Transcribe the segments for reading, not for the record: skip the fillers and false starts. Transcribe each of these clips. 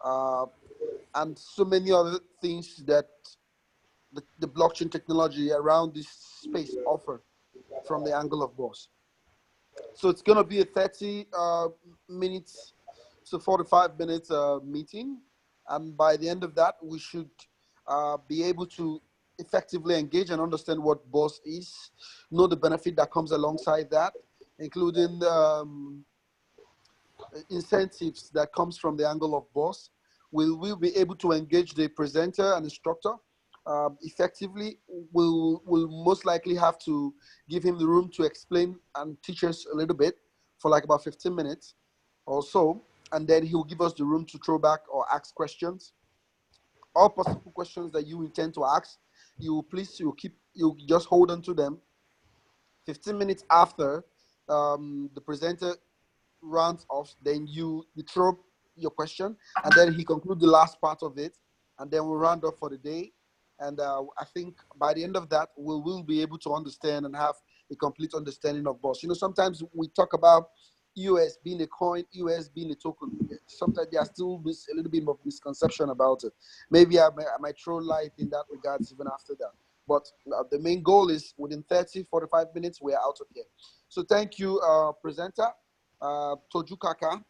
and so many other things that the blockchain technology around this space offer from the angle of BOS. So it's going to be a 30 minutes to 45 minutes meeting. And by the end of that, we should be able to effectively engage and understand what BOS is, know the benefit that comes alongside that, including incentives that comes from the angle of BOS. We'll be able to engage the presenter and instructor effectively. We'll most likely have to give him the room to explain and teach us a little bit for like about 15 minutes or so, and then he'll give us the room to throw back or ask questions. All possible questions that you intend to ask, you just hold on to them. 15 minutes after the presenter rounds off, then you throw your question, and then he concludes the last part of it, and then we'll round up for the day. And I think by the end of that, we'll be able to understand and have a complete understanding of BOS. You know, sometimes we talk about EOS being a coin, EOS being a token. Sometimes there's still a little bit of misconception about it. Maybe I might throw light in that regards even after that. But the main goal is within 30, 45 minutes, we're out of here. So thank you, presenter. Toju Kaka,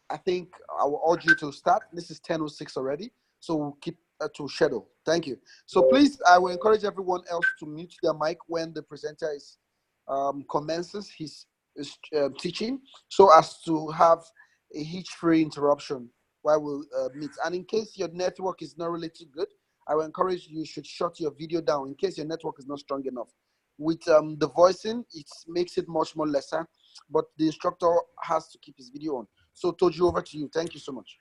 I think I will urge you to start. This is 10:06 already, so we'll keep to schedule. Thank you. So please, I will encourage everyone else to mute their mic when the presenter commences his teaching, so as to have a hitch-free interruption while we meet. And in case your network is not really too good, I will encourage you should shut your video down in case your network is not strong enough. With the voicing, it makes it much more lesser, but the instructor has to keep his video on. So Toju, over to you. Thank you so much.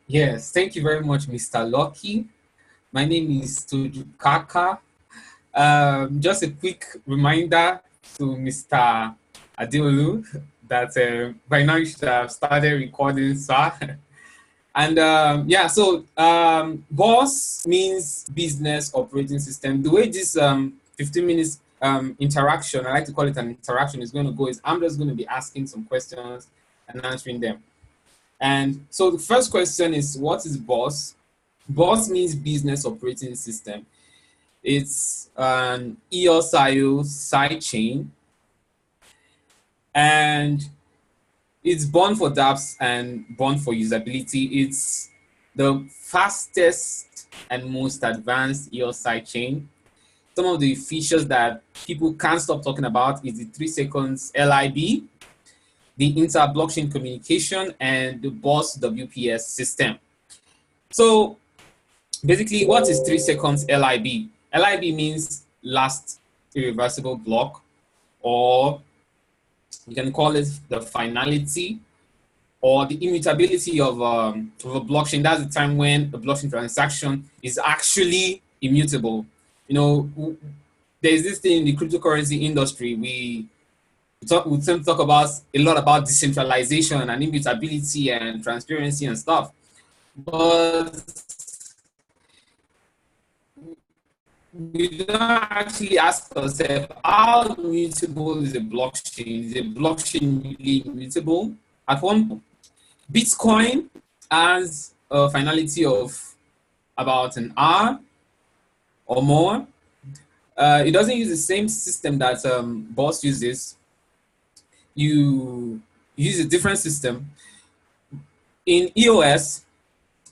Yes, thank you very much, Mr. Lucky. My name is Toju Kaka. Just a quick reminder to Mr. Adeolu that by now you should have started recording, sir. And yeah, so BOS means Business Operating System. The way this 15 minutes interaction, I like to call it an interaction, is going to go is I'm just going to be asking some questions and answering them. And so the first question is, what is BOS? BOS means Business Operating System. It's an EOS Sidechain, and it's born for dApps and born for usability. It's the fastest and most advanced EOS Sidechain. Some of the features that people can't stop talking about is the 3 seconds LIB, the inter-blockchain communication, and the BOS WPS system. So basically, what is 3 seconds LIB? LIB means last irreversible block, or you can call it the finality or the immutability of a blockchain. That's the time when a blockchain transaction is actually immutable. You know, there's this thing in the cryptocurrency industry. We tend to talk about a lot about decentralization and immutability and transparency and stuff. But we don't actually ask ourselves, how immutable is a blockchain? Is a blockchain really immutable? At one point, Bitcoin has a finality of about an hour or more. It doesn't use the same system that BOS uses. You use a different system. In EOS,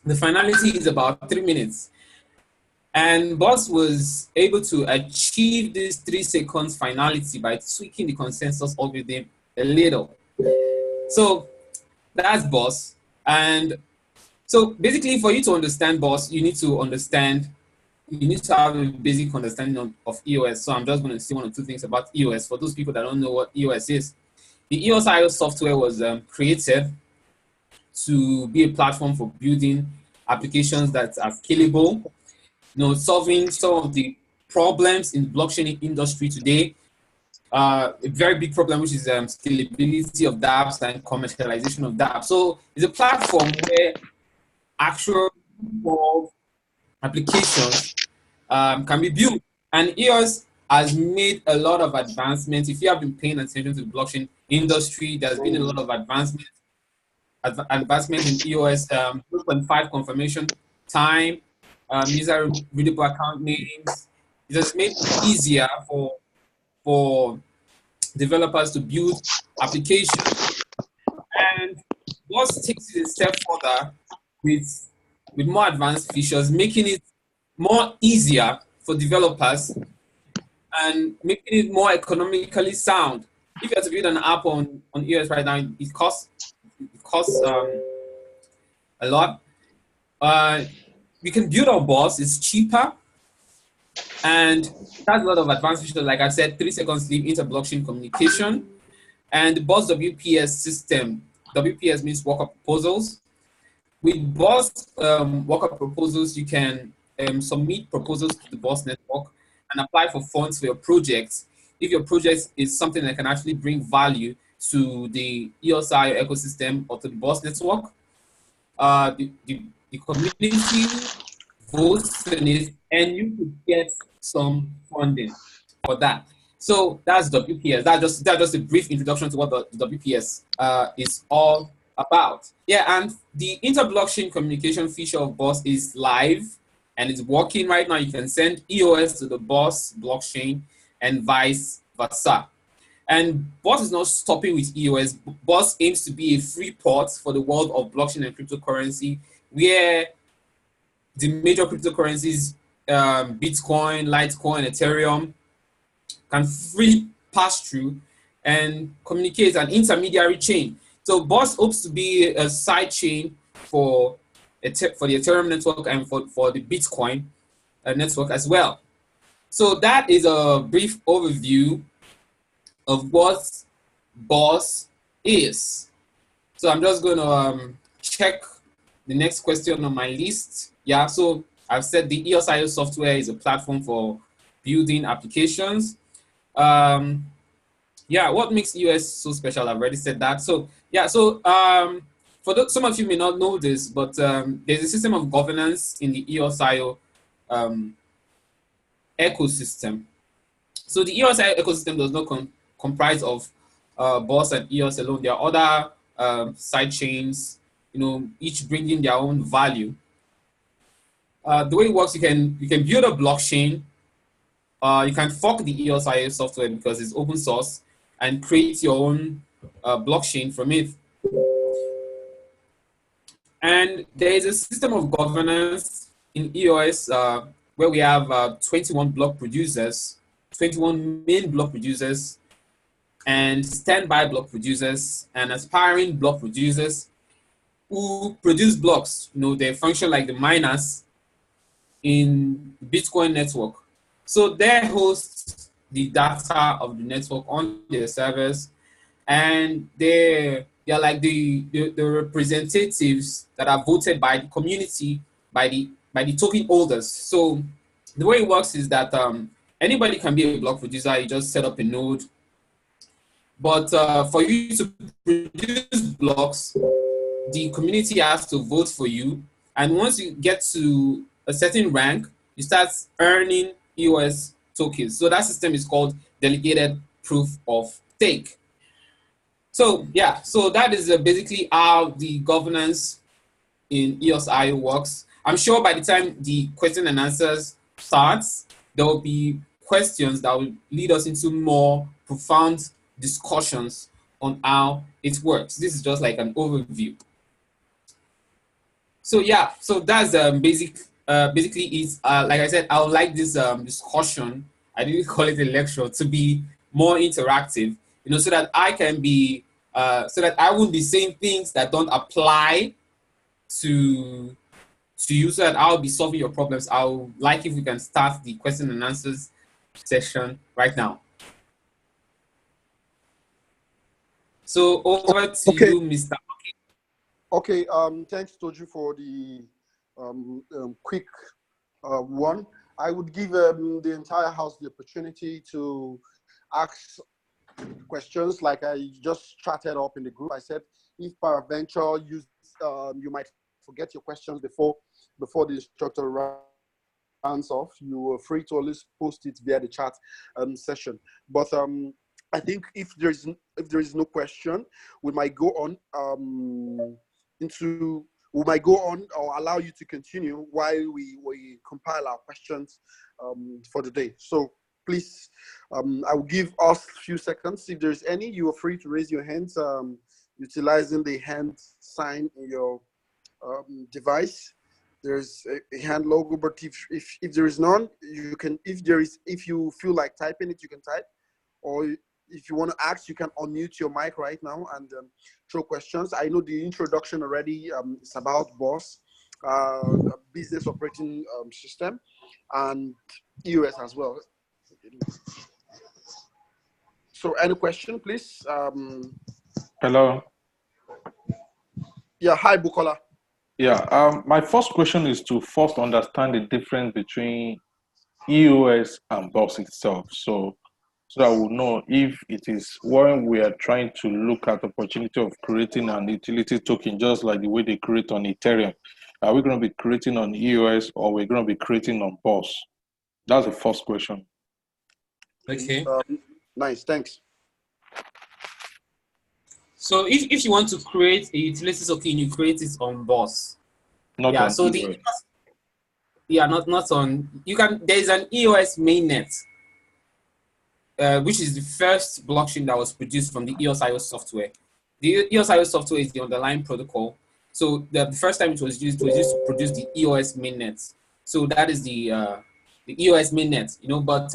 the finality is about 3 minutes. And BOS was able to achieve this 3 seconds finality by tweaking the consensus algorithm a little. So that's BOS. And so basically, for you to understand BOS, you need to have a basic understanding of EOS. So I'm just going to say 1 or 2 things about EOS for those people that don't know what EOS is. The EOS software was created to be a platform for building applications that are scalable, you know, solving some of the problems in the blockchain industry today. A very big problem, which is scalability of dApps and commercialization of dApps. So it's a platform where actual applications can be built. And EOS has made a lot of advancements. If you have been paying attention to the blockchain industry, there's been a lot of advancements advancement in EOS 2.5 confirmation time, user readable account names. It has made it easier for developers to build applications. And BOS takes it a step further with more advanced features, making it more easier for developers and making it more economically sound. If you have to build an app on EOS right now, it costs a lot. We can build our BOS. It's cheaper and it has a lot of advanced features. Like I said, 3 seconds LIB inter-blockchain communication and the BOS WPS system. WPS means worker proposals. With BOS worker proposals, you can submit proposals to the BOS network and apply for funds for your project. If your project is something that can actually bring value to the EOSI ecosystem or to the BOS network, the community votes on it, and you could get some funding for that. So that's WPS. That's just a brief introduction to what the WPS is all about. Yeah, and the inter-blockchain communication feature of BOS is live and it's working right now. You can send EOS to the BOS blockchain and vice versa. And BOS is not stopping with EOS. BOS aims to be a free port for the world of blockchain and cryptocurrency, where the major cryptocurrencies, Bitcoin, Litecoin, Ethereum, can freely pass through and communicate an intermediary chain. So BOS hopes to be a side chain for the Ethereum network and for the Bitcoin network as well. So that is a brief overview of what BOS is. So I'm just going to check the next question on my list. Yeah, so I've said the EOSIO software is a platform for building applications. Yeah, what makes EOS so special? I've already said that. So yeah, so some of you may not know this, but there's a system of governance in the EOSIO ecosystem. So the EOS ecosystem does not comprise of BOS and EOS alone. There are other side chains, each bringing their own value. The way it works, you can build a blockchain. You can fork the EOS software because it's open source and create your own blockchain from it. And there is a system of governance in EOS where we have 21 block producers, 21 main block producers, and standby block producers, and aspiring block producers who produce blocks. They function like the miners in the Bitcoin network. So they host the data of the network on their servers, and they're like the representatives that are voted by the community, by the token holders. So the way it works is that anybody can be a block producer. You just set up a node. But for you to produce blocks, the community has to vote for you. And once you get to a certain rank, you start earning EOS tokens. So that system is called delegated proof of stake. So yeah, so that is basically how the governance in EOSIO works. I'm sure by the time the question and answers starts, there will be questions that will lead us into more profound discussions on how it works. This is just like an overview. So yeah, so that's basically it's like I said, I would like this discussion, I didn't call it a lecture, to be more interactive, so that I can be so that I won't be saying things that don't apply to you, so that I'll be solving your problems. I would like if we can start the question and answers session right now. So over to you, Mr. Okay, thanks Toju for the quick one. I would give the entire house the opportunity to ask questions like I just chatted up in the group. I said, if peradventure you might forget your questions before the instructor rounds off, you are free to always post it via the chat session. But I think if there is no question, we might go on. we might go on or allow you to continue while we compile our questions for the day. So please, I will give us a few seconds. If there's any, you are free to raise your hands utilizing the hand sign in your device. There's a hand logo, but if there is none, you can, if you feel like typing it, you can type, or if you want to ask, you can unmute your mic right now and throw questions. I know the introduction already is about BOS, business operating system, and EOS as well. So any question, please? Hello. Yeah, hi, Bukola. Yeah, my first question is to first understand the difference between EOS and BOS itself. So I will know if it is when we are trying to look at the opportunity of creating an utility token, just like the way they create on Ethereum. Are we going to be creating on EOS or we're going to be creating on BOS? That's the first question. Okay. Nice, thanks. So if you want to create a utility token, you create it on BOS. Not yeah, on so EOS. Not on, you can, there's an EOS mainnet, which is the first blockchain that was produced from the EOS software. The EOS software is the underlying protocol. So the first time it was used to produce the EOS mainnet. So that is the EOS mainnet, you know, but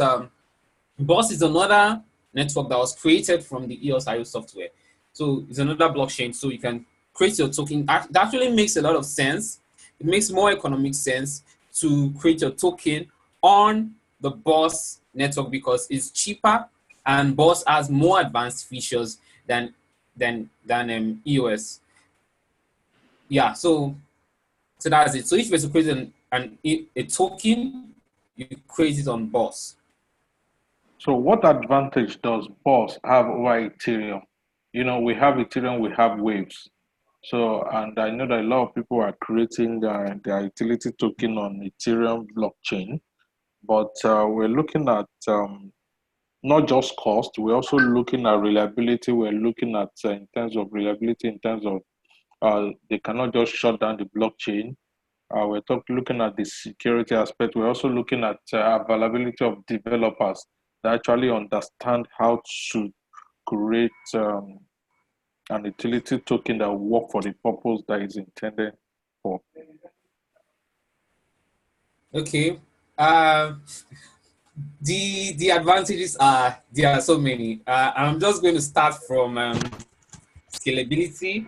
BOS is another network that was created from the EOS software. So it's another blockchain, so you can create your token. That actually makes a lot of sense. It makes more economic sense to create your token on the BOS network because it's cheaper and BOS has more advanced features than EOS. Yeah, so that's it. So if you were to create a token, you create it on BOS. So what advantage does BOS have over Ethereum? You know, we have Ethereum, we have Waves. So, and I know that a lot of people are creating their utility token on Ethereum blockchain, but we're looking at not just cost, we're also looking at reliability. We're looking at in terms of reliability, in terms of they cannot just shut down the blockchain. We're looking at the security aspect. We're also looking at availability of developers that actually understand how to create an utility token that will work for the purpose that is intended for. Okay. The advantages are, there are so many. I'm just going to start from scalability.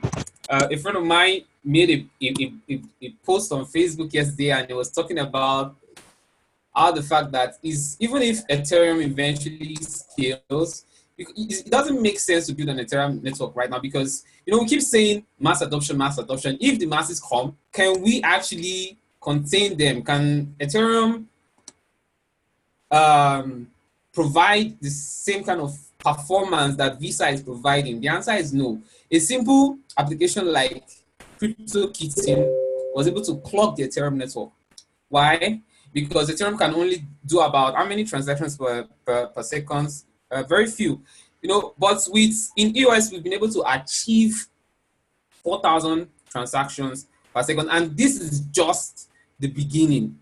A friend of mine made a post on Facebook yesterday, and he was talking about how the fact that is, even if Ethereum eventually scales, it doesn't make sense to build an Ethereum network right now because, you know, we keep saying mass adoption, mass adoption. If the masses come, can we actually contain them? Can Ethereum provide the same kind of performance that Visa is providing? The answer is no. A simple application like CryptoKitty was able to clog the Ethereum network. Why? Because Ethereum can only do about how many transactions per second? Very few. You know, but in EOS, we've been able to achieve 4,000 transactions per second, and this is just the beginning.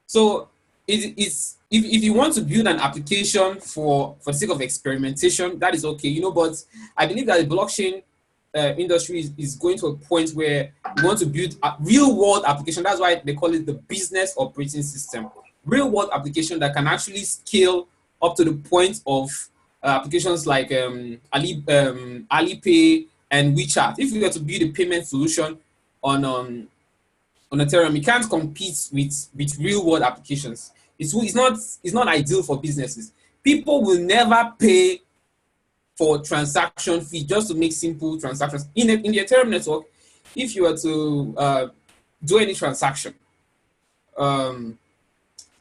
So if you want to build an application for the sake of experimentation, that is okay, you know, but I believe that the blockchain industry is going to a point where we want to build a real world application. That's why they call it the business operating system. Real world application that can actually scale up to the point of applications like Alipay and WeChat. If you were to build a payment solution on Ethereum, it can't compete with real world applications. It's not ideal for businesses. People will never pay for transaction fee just to make simple transactions. In the Ethereum network, if you were to do any transaction,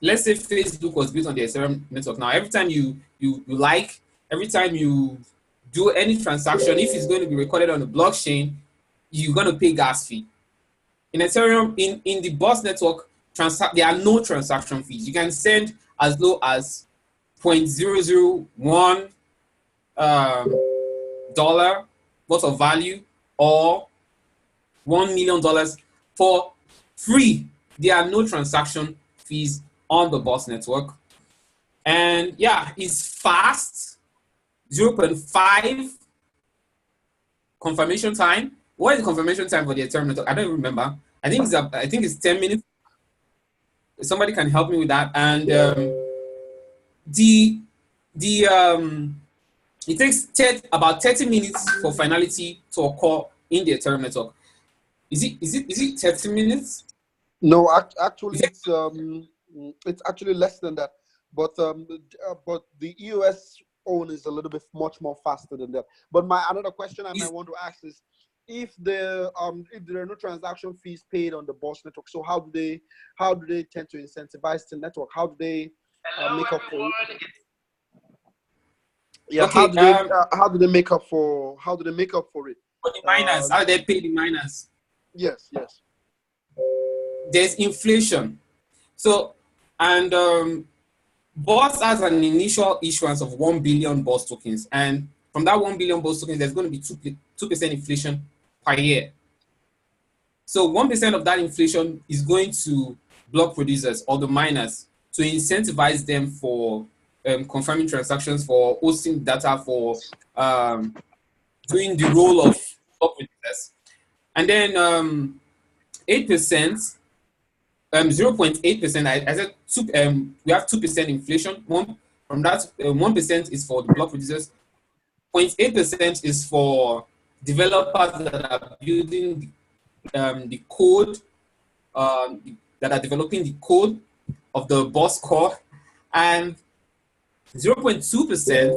let's say Facebook was built on the Ethereum network. Now, every time you like, every time you do any transaction, if it's going to be recorded on the blockchain, you're going to pay gas fee. In Ethereum, in the BOS network, there are no transaction fees. You can send as low as 0.001 dollar worth of value or $1 million for free. There are no transaction fees on the BOS network. And yeah, it's fast, 0.5 confirmation time. What is the confirmation time for the Ethereum network? I don't even remember. I think it's 10 minutes. Somebody can help me with that. And it takes about 30 minutes for finality to occur in the Ethereum network. Is it 30 minutes? No, actually, it's actually less than that. But the EOS own is a little bit much more faster than that. But another question I might want to ask is, if there are no transaction fees paid on the BOS network, so how do they tend to incentivize the network? How do they make up for it? Yeah, okay, how do they make up for it? For the miners, how do they pay the miners? Yes. There's inflation. So, and BOS has an initial issuance of 1 billion BOS tokens, and from that 1 billion BOS tokens, there's going to be 2% inflation per year. So 1% of that inflation is going to block producers or the miners to incentivize them for confirming transactions, for hosting data, for doing the role of block producers. And then 8%, 0.8%. I said we have 2% inflation. From that, 1% is for the block producers. 0.8% is for developers that are building the code, that are developing the code of the BOS core, and 0.2%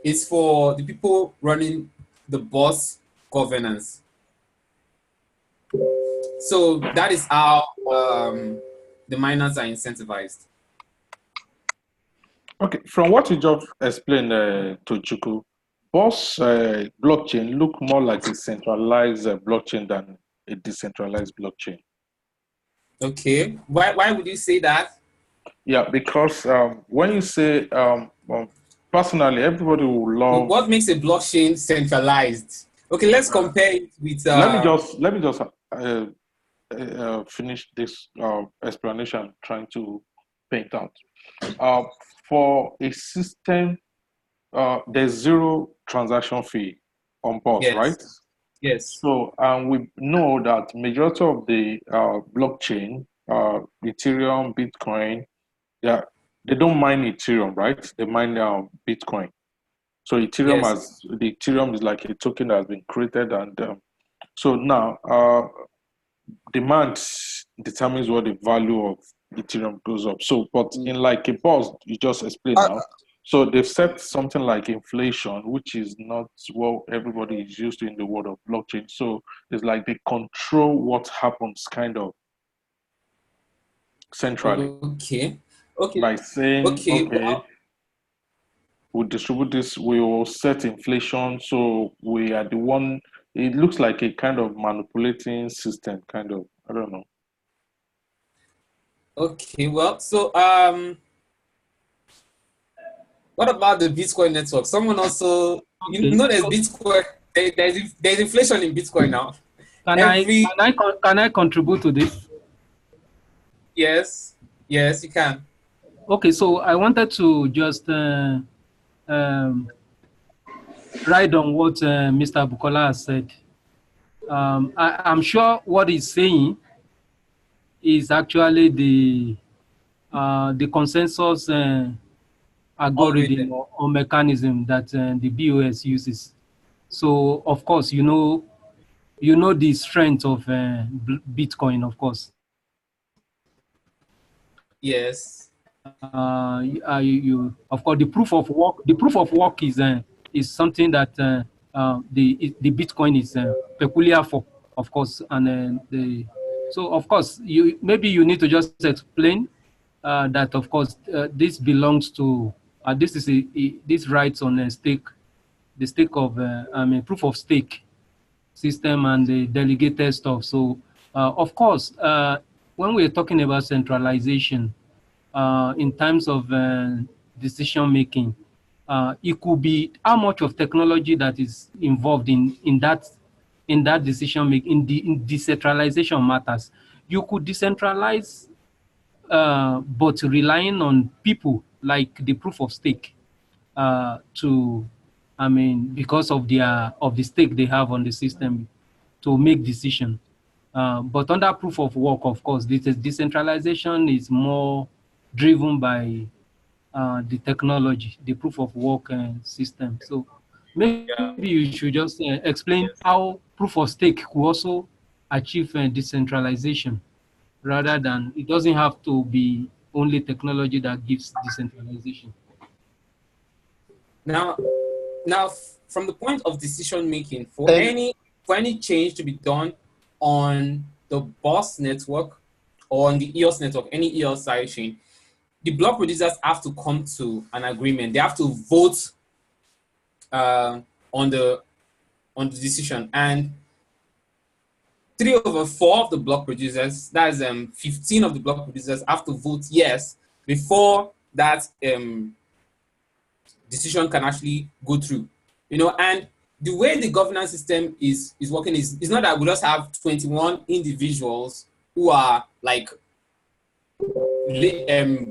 is for the people running the BOS governance. So that is how the miners are incentivized. Okay, from what you just explained, Toju, BOS blockchain look more like a centralized blockchain than a decentralized blockchain. Okay, why would you say that? Yeah, because when you say, personally, everybody will love. What makes a blockchain centralized? Okay, let's compare it with. Let me just finish this explanation trying to paint out. For a system, there's zero transaction fee on BOS, yes. right? Yes. So we know that majority of the blockchain, Ethereum, Bitcoin, yeah, they don't mine Ethereum, right? They mine Bitcoin. So Ethereum Ethereum is like a token that has been created, and so now demand determines what the value of Ethereum goes up. So, but in like a BOS, you just explained now. So they've set something like inflation, which is not what everybody is used to in the world of blockchain. So it's like they control what happens kind of centrally. Okay. By saying, okay, well, we'll distribute this, we will set inflation. So we are the one, it looks like a kind of manipulating system, kind of, I don't know. Okay, well, so what about the Bitcoin network? Someone also, you know, there's Bitcoin, there's inflation in Bitcoin now. Can I contribute to this? Yes, you can. Okay, so I wanted to just ride on what Mr. Bukola has said. I'm sure what he's saying is actually the consensus algorithm or mechanism that the BOS uses. So of course, you know the strength of Bitcoin, of course. Yes. Of course, the proof of work is something that the Bitcoin is peculiar for, of course, and so of course maybe you need to just explain that of course this belongs to this rights on a stake, the stake of proof of stake system and the delegated stuff. So of course when we're talking about centralization in terms of decision making, it could be how much of technology that is involved in that in that decision making, in decentralization matters. You could decentralize, but relying on people like the proof of stake to, I mean, because of the stake they have on the system to make decision. But under proof of work, of course, this decentralization is more driven by the technology, the proof of work system. So maybe Yeah. you should just explain how proof of stake could also achieve decentralization, rather than it doesn't have to be only technology that gives decentralization. Now, from the point of decision making, for And any change to be done on the BOS network or on the EOS network, any EOS sidechain, the block producers have to come to an agreement. They have to vote on the decision, and 3/4 of the block producers, that's 15 of the block producers, have to vote yes before that decision can actually go through. And the way the governance system is working is not that we just have 21 individuals who are like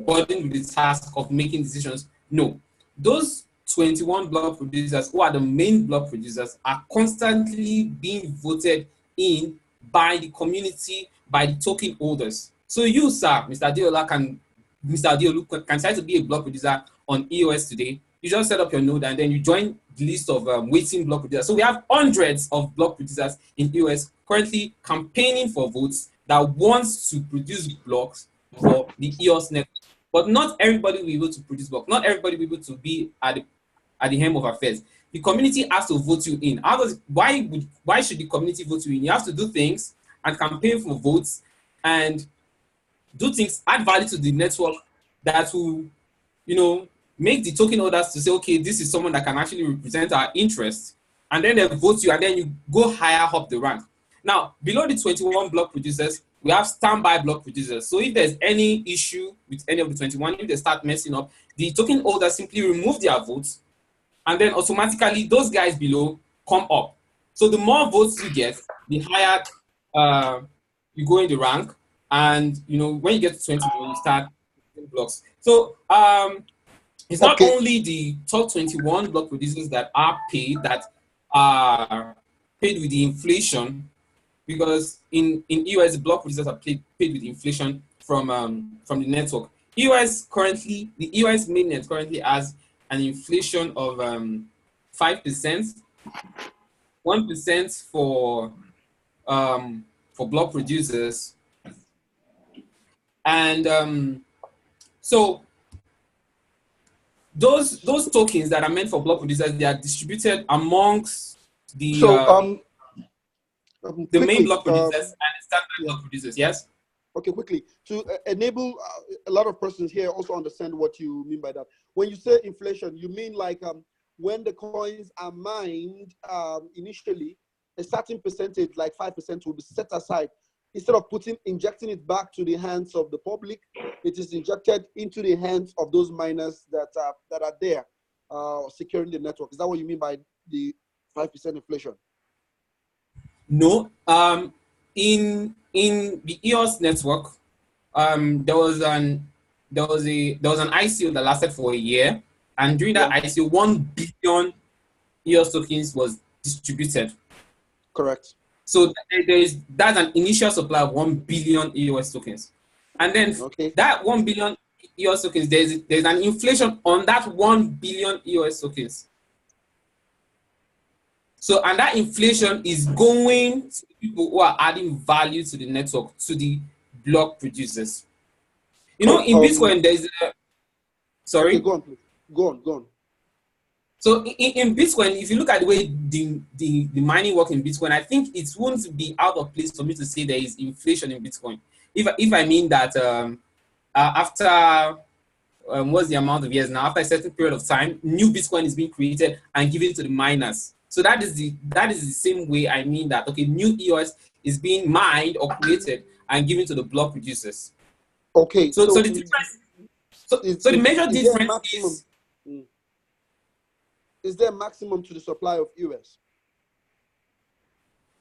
burdened with the task of making decisions. No, those 21 block producers who are the main block producers are constantly being voted in by the community, by the token holders. So you, sir, Mr. Adeolu can try to be a block producer on EOS today. You just set up your node and then you join the list of waiting block producers. So we have hundreds of block producers in EOS currently campaigning for votes that wants to produce blocks for the EOS network. But not everybody will be able to produce blocks. Not everybody will be able to be at the helm of affairs. The community has to vote you in. Why should the community vote you in? You have to do things and campaign for votes and do things, add value to the network that will, make the token holders to say, okay, this is someone that can actually represent our interests. And then they vote you, and then you go higher up the rank. Now, below the 21 block producers, we have standby block producers. So if there's any issue with any of the 21, if they start messing up, the token holders simply remove their votes, and then automatically those guys below come up. So the more votes you get, the higher you go in the rank. And when you get to 21, you start blocks. So it's not only the top 21 block producers that are paid with the inflation, because in EOS, the block producers are paid with inflation from the network. The EOS mainnet currently has an inflation of 5%, 1% for block producers, and so those tokens that are meant for block producers, they are distributed amongst the main block producers and the standby block producers. Yes. Okay, quickly, to enable a lot of persons here also understand what you mean by that. When you say inflation, you mean like when the coins are mined initially, a certain percentage, like 5%, will be set aside. Instead of injecting it back to the hands of the public, it is injected into the hands of those miners that are there securing the network. Is that what you mean by the 5% inflation? No. In the EOS network, there was an ICO that lasted for a year, and during that ICO, 1 billion EOS tokens was distributed. Correct. So that's an initial supply of 1 billion EOS tokens, and then that 1 billion EOS tokens, there's an inflation on that 1 billion EOS tokens. So, and that inflation is going to people who are adding value to the network, to the block producers. In Bitcoin, there's sorry. Okay, go on, please. Go on. So in Bitcoin, if you look at the way the mining work in Bitcoin, I think it won't be out of place for me to say there is inflation in Bitcoin. If I mean that after what's the amount of years now, after a certain period of time, new Bitcoin is being created and given to the miners. So that is the same way I mean that, okay, new EOS is being mined or created and given to the block producers. Okay. So the difference. So the major difference is. Is there a maximum to the supply of EOS?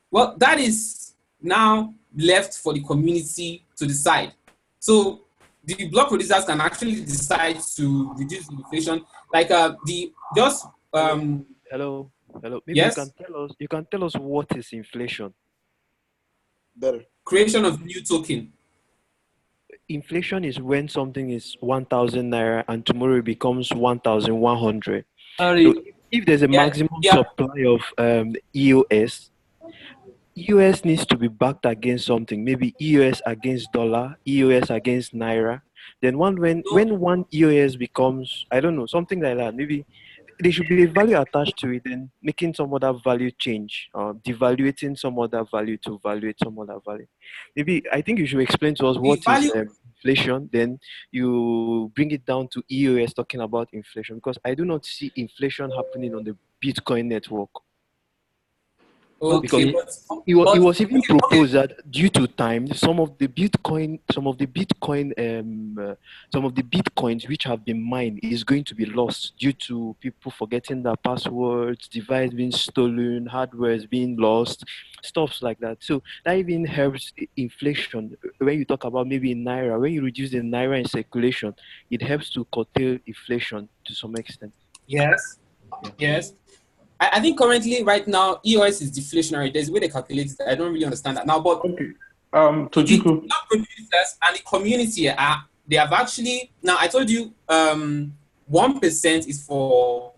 Well, that is now left for the community to decide. So the block producers can actually decide to reduce inflation, like the just Hello. Maybe yes, you can tell us what is inflation. Better. creation of new token. Inflation is when something is 1,000 naira and tomorrow it becomes 1,100. Sorry, So if there's a Yeah, maximum yeah. supply of EOS, EOS needs to be backed against something, maybe EOS against dollar, EOS against naira. Then No, when one EOS becomes, I don't know, something like that, maybe there should be a value attached to it, then making some other value change, devaluating some other value to valuate some other value. Maybe I think you should explain to us the what is value. inflation, then you bring it down to EOS talking about inflation, because I do not see inflation happening on the Bitcoin network. Because Okay, okay. it but was even okay. proposed that due to time, some of the bitcoins which have been mined is going to be lost due to people forgetting their passwords, device being stolen, hardware is being lost, stuffs like that. So that even helps inflation. When you talk about maybe in naira, when you reduce the naira in circulation, it helps to curtail inflation to some extent. Yes, Yeah. yes. I think currently, right now, EOS is deflationary. There's a way they calculate it. I don't really understand that now, but Okay. the Tojuku. block producers and the community are, they have actually, now I told you 1% is for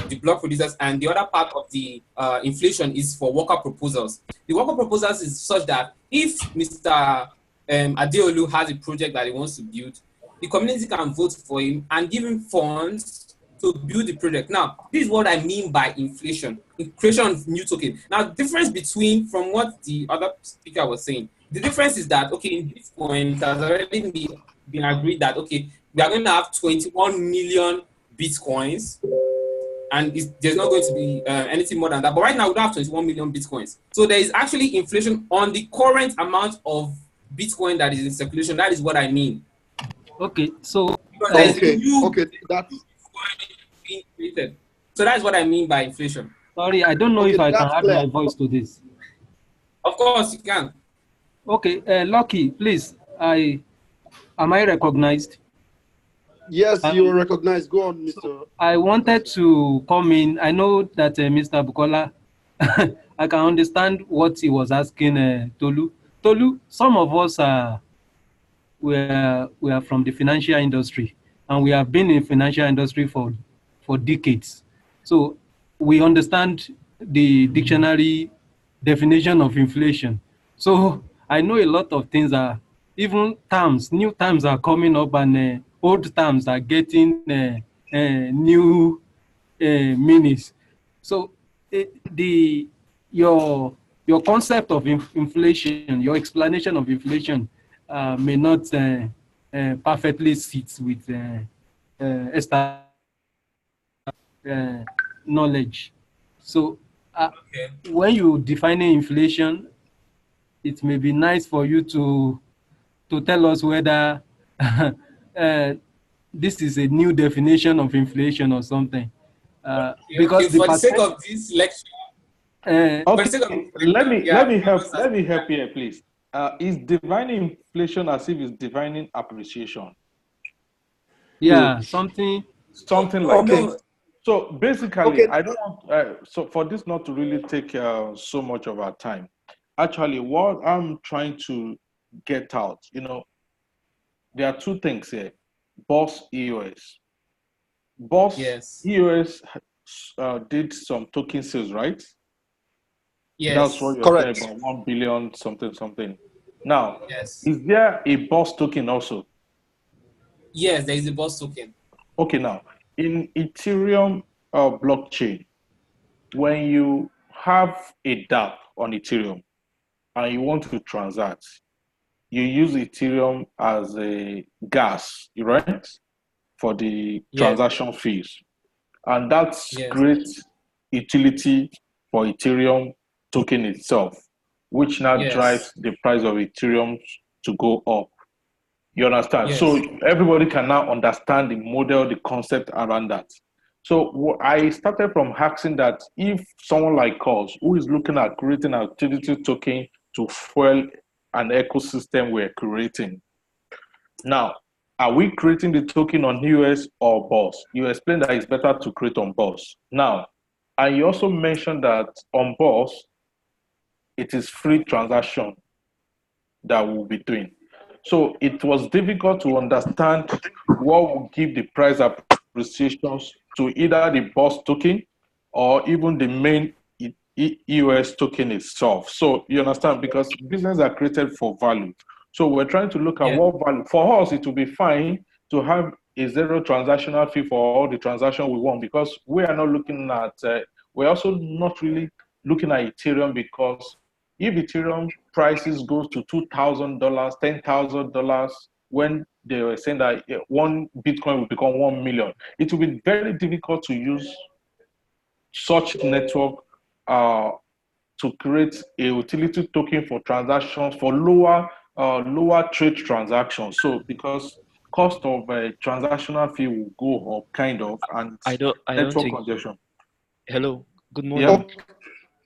the block producers and the other part of the inflation is for worker proposals. The worker proposals is such that if Mr. Adeolu has a project that he wants to build, the community can vote for him and give him funds to build the project. Now, this is what I mean by inflation, creation of new token. Now, the difference between, from what the other speaker was saying, the difference is that, okay, in Bitcoin, it has already been agreed that, okay, we are going to have 21 million Bitcoins, and there's not going to be anything more than that. But right now, we don't have 21 million Bitcoins. So there is actually inflation on the current amount of Bitcoin that is in circulation. That is what I mean. Okay, so Because there is a Okay. new Okay. That's Bitcoin being created. So that's what I mean by inflation. sorry, I don't know okay. if I can That's add clear. my voice to this. Of course, you can. Okay, Lucky, please, am I recognized? Yes, you Um, recognize. Go on, so Mr. I wanted to come in. I know that Mr. Bukola, I can understand what he was asking Tolu. Tolu, some of us we are from the financial industry, and we have been in financial industry for decades. So we understand the dictionary definition of inflation. So I know a lot of things are, even terms, new terms are coming up, and old terms are getting new meanings. So the your concept of inflation, your explanation of inflation may not perfectly sit with established knowledge. So Okay. when you defining inflation, it may be nice for you to tell us whether this is a new definition of inflation or something. Okay. Because the For the sake percent, of this lecture, for the Okay, sake of this let lecture, me yeah, let me give help us let me a help here, please. Is defining inflation as if it's defining appreciation? yeah, something. Something like Okay. that. no. So basically, Okay. I don't want so for this not to really take so much of our time. Actually, what I'm trying to get out, there are two things here: BOS EOS. BOS Yes. EOS did some token sales, right? That's what Yes. you're saying Correct. about 1 billion something something. Now, Yes. is there a BOS token also? Yes. There is a BOS token. Okay, now in Ethereum blockchain, when you have a DApp on Ethereum and you want to transact, you use Ethereum as a gas, right? For the Yes. transaction fees. And that's Yes. great utility for Ethereum token itself, which now Yes. drives the price of Ethereum to go up. You understand? So Yes. everybody can now understand the model, the concept around that. So I started from asking that if someone like us, who is looking at creating a utility token to fuel an ecosystem we're creating, now, are we creating the token on EOS or BOS? You explained that it's better to create on BOS. Now, and you also mentioned that on BOS, it is free transaction that we'll be doing. So it was difficult to understand what will give the price appreciations to either the BOS token or even the main EOS token itself. So you understand, because businesses are created for value. So we're trying to look at what value. For us, it will be fine to have a zero transactional fee for all the transactions we want, because we are not looking at, we're also not really looking at Ethereum, because if Ethereum prices goes to $2,000, $10,000, when they were saying that one Bitcoin will become 1 million, it will be very difficult to use such network to create a utility token for transactions for lower trade transactions. So because cost of a transactional fee will go up, kind of, and I don't network think. congestion. Hello, good Yeah. morning.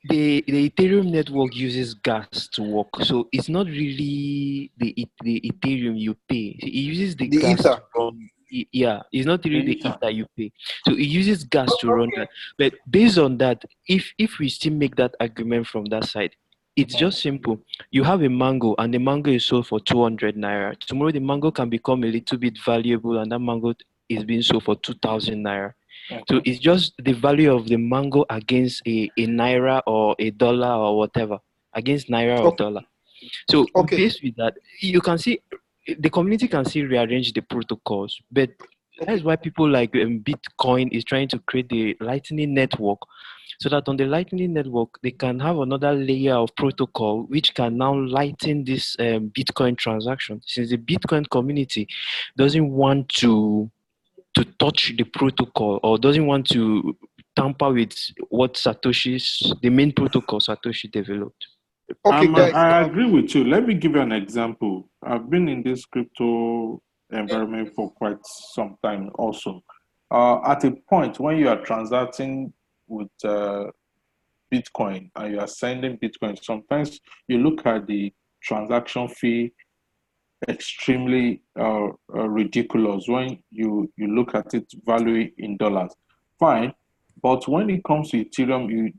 The Ethereum network uses gas to work, so it's not really the Ethereum you pay. It uses the gas Ether. to run. Yeah, it's not really the Ether. Ether you pay. So it uses gas to run that. But based on that, if we still make that argument from that side, it's just simple. You have a mango, and the mango is sold for 200 naira. Tomorrow, the mango can become a little bit valuable, and that mango is being sold for 2,000 naira. So it's just the value of the mango against a naira or a dollar or whatever, against naira or dollar. So based with that, you can see the community can still rearrange the protocols, but that's why people like Bitcoin is trying to create the Lightning Network, so that on the Lightning Network they can have another layer of protocol which can now lighten this Bitcoin transaction. Since the Bitcoin community doesn't want to touch the protocol, or doesn't want to tamper with what the main protocol Satoshi developed. Guys. I agree with you. Let me give you an example. I've been in this crypto environment for quite some time also. At a point when you are transacting with Bitcoin and you are sending Bitcoin, sometimes you look at the transaction fee extremely ridiculous when you look at it value in dollars. Fine, but when it comes to Ethereum,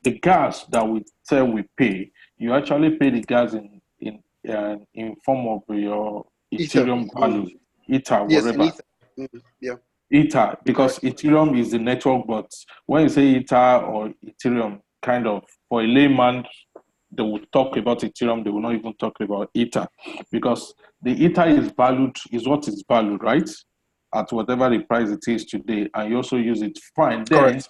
the gas that we say we pay, you actually pay the gas in form of your Ethereum value, Ether, whatever. Yeah. Ether, because Ethereum is the network, but when you say Ether or Ethereum, kind of, for a layman, they will talk about Ethereum, they will not even talk about Ether, because the Ether is what is valued, right? At whatever the price it is today, and you also use it, fine. Then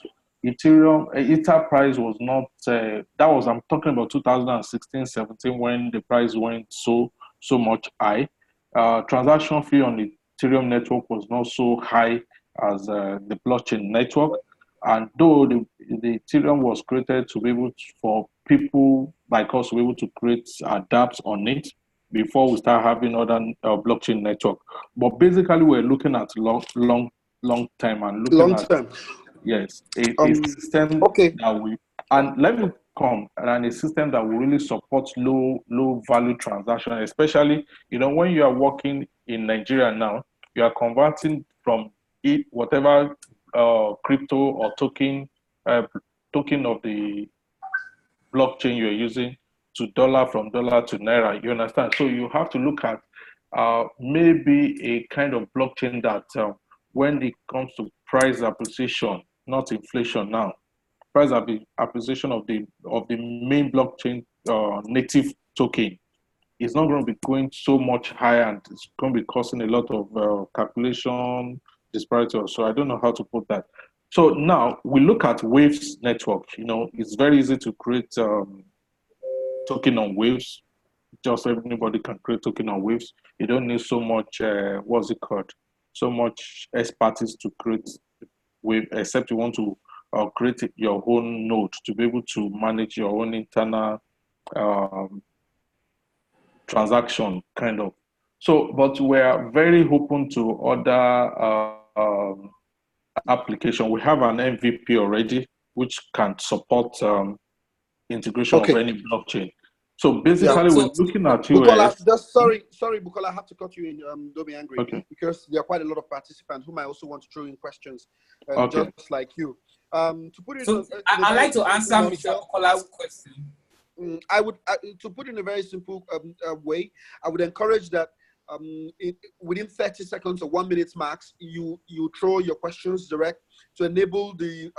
Ethereum, Ether price was not, I'm talking about 2016, 17, when the price went so much high. Transaction fee on the Ethereum network was not so high as the blockchain network. And though the Ethereum was created to be able for people like us to be able to create dApps on it before we start having other blockchain network. But basically, we're looking at long time and looking at yes, a system that we, and let me come, and a system that will really support low value transaction, especially when you are working in Nigeria now, you are converting from whatever crypto or token of the blockchain you're using to dollar, from dollar to naira. You understand? So you have to look at maybe a kind of blockchain that when it comes to price appreciation, not inflation now, price appreciation of the main blockchain native token is not going to be going so much higher, and it's going to be causing a lot of calculation disparity. So I don't know how to put that. So now we look at Waves network. It's very easy to create token on Waves. Just anybody can create token on Waves. You don't need so much, what's it called? So much expertise to create Wave, except you want to create your own node to be able to manage your own internal transaction, kind of. So, but we're very open to other application. We have an MVP already, which can support integration of any blockchain. So basically, we're looking at Bukola, EOS. sorry, Bukola, I have to cut you in. Don't be angry, Okay. because there are quite a lot of participants who might also want to throw in questions, Okay. just like you. To put it, So I'd like to answer Mr. Bukola's question. I would, to put it in a very simple way, I would encourage that within 30 seconds or 1 minute max, you throw your questions direct to enable the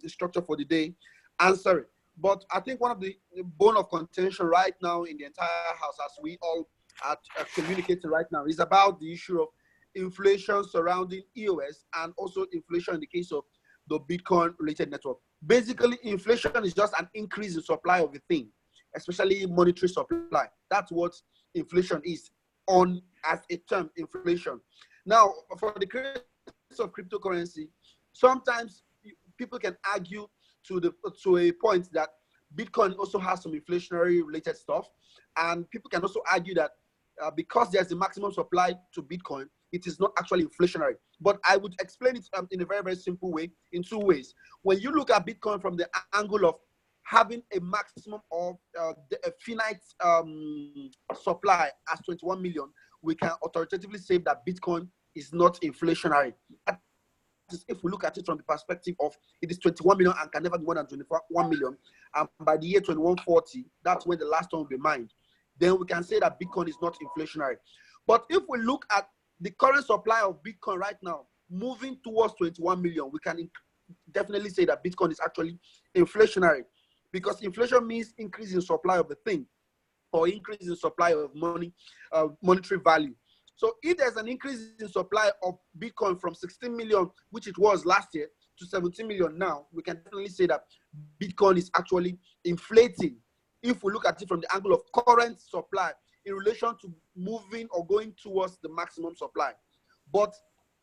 instructor for the day answer it. But I think one of the bone of contention right now in the entire house, as we all are communicating right now, is about the issue of inflation surrounding EOS and also inflation in the case of the Bitcoin-related network. Basically, inflation is just an increase in supply of a thing, especially monetary supply. That's what inflation is, on as a term, inflation. Now, for the case of cryptocurrency, sometimes people can argue to a point that Bitcoin also has some inflationary related stuff, and people can also argue that because there's a maximum supply to Bitcoin, it is not actually inflationary. But I would explain it in a very, very simple way, in two ways. When you look at Bitcoin from the angle of having a maximum of a finite supply as 21 million, we can authoritatively say that Bitcoin is not inflationary. If we look at it from the perspective of it is 21 million and can never be more than 21 million, and by the year 2140, that's when the last one will be mined, then we can say that Bitcoin is not inflationary. But if we look at the current supply of Bitcoin right now, moving towards 21 million, we can definitely say that Bitcoin is actually inflationary, because inflation means increase in supply of the thing, or increase in supply of money, monetary value. So if there's an increase in supply of Bitcoin from 16 million, which it was last year, to 17 million now, we can definitely say that Bitcoin is actually inflating, if we look at it from the angle of current supply in relation to moving or going towards the maximum supply. But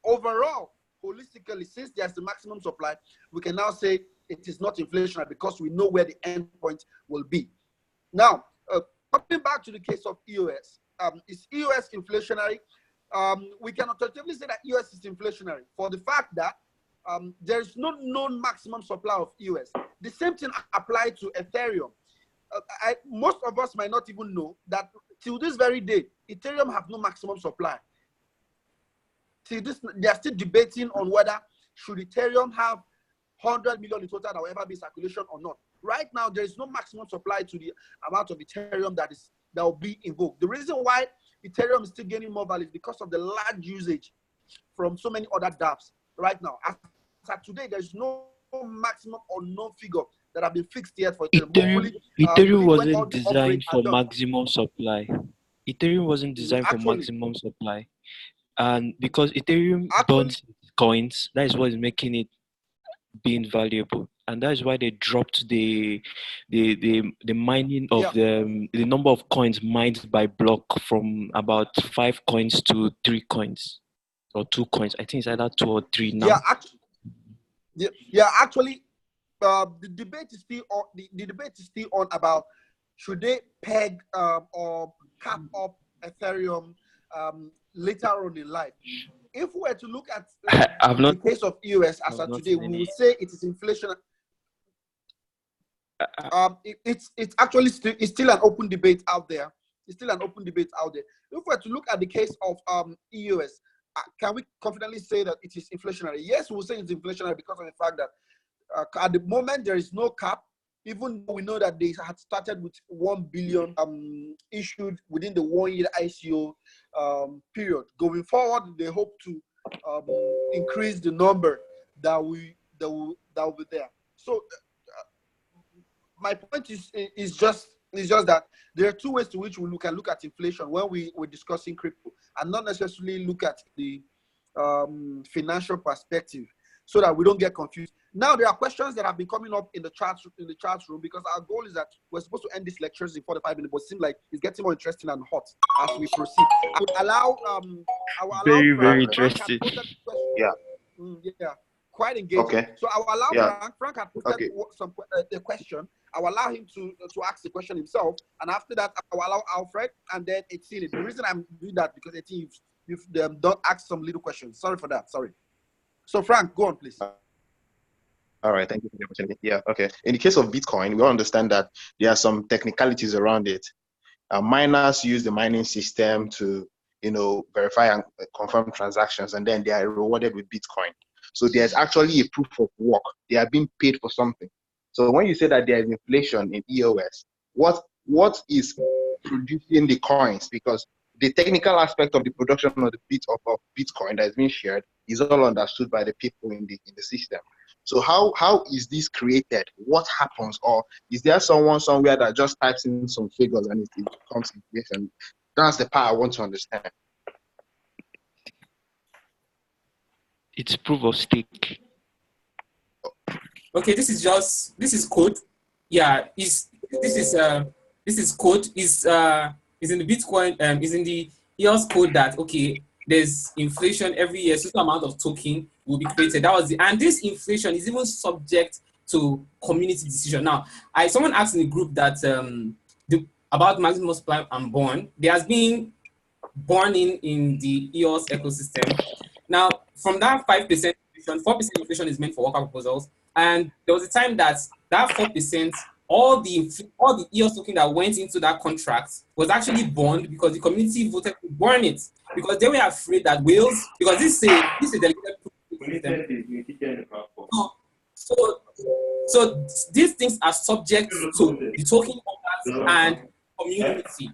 overall, holistically, since there's the maximum supply, we can now say it is not inflationary because we know where the end point will be. Now, coming back to the case of EOS, is EOS inflationary? We can authoritatively say that EOS is inflationary for the fact that there is no known maximum supply of EOS. The same thing applies to Ethereum. Most of us might not even know that till this very day, Ethereum have no maximum supply. Till this, they are still debating on whether should Ethereum have 100 million in total that will ever be circulation or not. Right now, there is no maximum supply to the amount of Ethereum that will be invoked. The reason why Ethereum is still gaining more value is because of the large usage from so many other dApps right now. As of today, there's no maximum or no figure that have been fixed yet for Ethereum. Ethereum wasn't designed for maximum supply. Ethereum wasn't designed for Actually, maximum supply. And because Ethereum burns coins, that is what is making it being valuable. And that is why they dropped the mining of the number of coins mined by block from about 5 coins to 3 coins or 2 coins. I think it's either 2 or 3 now. Actually, the debate is still on. The debate is still on about should they peg or cap up Ethereum later on in life. If we were to look at the case of EOS as of today, we would say it is inflation. It's actually still an open debate out there. It's still an open debate out there. If we were to look at the case of EOS, can we confidently say that it is inflationary? Yes, we'll say it's inflationary because of the fact that at the moment there is no cap, even though we know that they had started with 1 billion issued within the 1-year ICO period. Going forward, they hope to increase the number that will be there. So my point is just that there are two ways to which we can look at inflation when we're discussing crypto, and not necessarily look at the financial perspective, so that we don't get confused. Now there are questions that have been coming up in the chat room, because our goal is that we're supposed to end these lectures in 45 minutes, but it seems like it's getting more interesting and hot as we proceed. I will allow very interesting. Quite engaging. Okay. So I will allow Frank had posted a question. I will allow him to ask the question himself, and after that I will allow Alfred and then Etienne. The reason I'm doing that because Etienne, you've don't ask some little questions. Sorry for that. Sorry. So Frank, go on, please. All right, thank you for the opportunity. Yeah, okay. In the case of Bitcoin, we all understand that there are some technicalities around it. Miners use the mining system to, verify and confirm transactions, and then they are rewarded with Bitcoin. So there's actually a proof of work. They are being paid for something. So when you say that there is inflation in EOS, what is producing the coins? Because the technical aspect of the production of the of Bitcoin that is being shared is all understood by the people in the system. So how is this created? What happens? Or is there someone somewhere that just types in some figures and it becomes inflation? That's the part I want to understand. It's proof of stake. Okay, this is code. Yeah, this is code. Is in the Bitcoin, is in the EOS code that, okay, there's inflation every year, certain amount of token will be created. That was and this inflation is even subject to community decision. Now, someone asked in the group that about Maximus Prime and Born. There has been born in the EOS ecosystem. Now, from that 5% inflation, 4% inflation is meant for worker proposals. And there was a time that 4%, all the EOS token that went into that contract was actually burned because the community voted to burn it because they were afraid that whales, because this is a delegated system. So these things are subject to the token owners and community.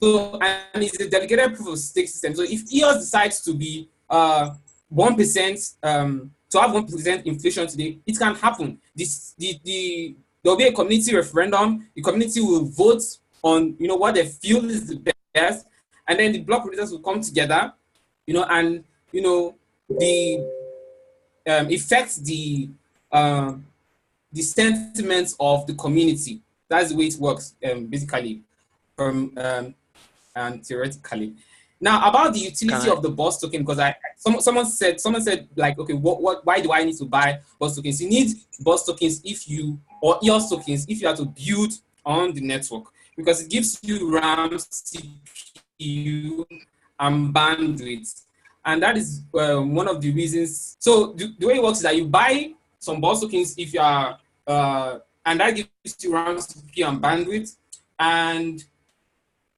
So, and it's a delegated proof of stake system. So if EOS decides to be 1%, to have 1% inflation today, it can happen. There'll be a community referendum. The community will vote on what they feel is the best, and then the block producers will come together, and the affect the sentiments of the community. That's the way it works, basically, and theoretically. Now, about the utility of the BOS token, because someone said like, okay, why do I need to buy BOS tokens? You need BOS tokens or EOS tokens if you have to build on the network, because it gives you RAM, CPU, and bandwidth, and that is one of the reasons. So the way it works is that you buy some BOS tokens if you are, and that gives you RAM, CPU, and bandwidth, and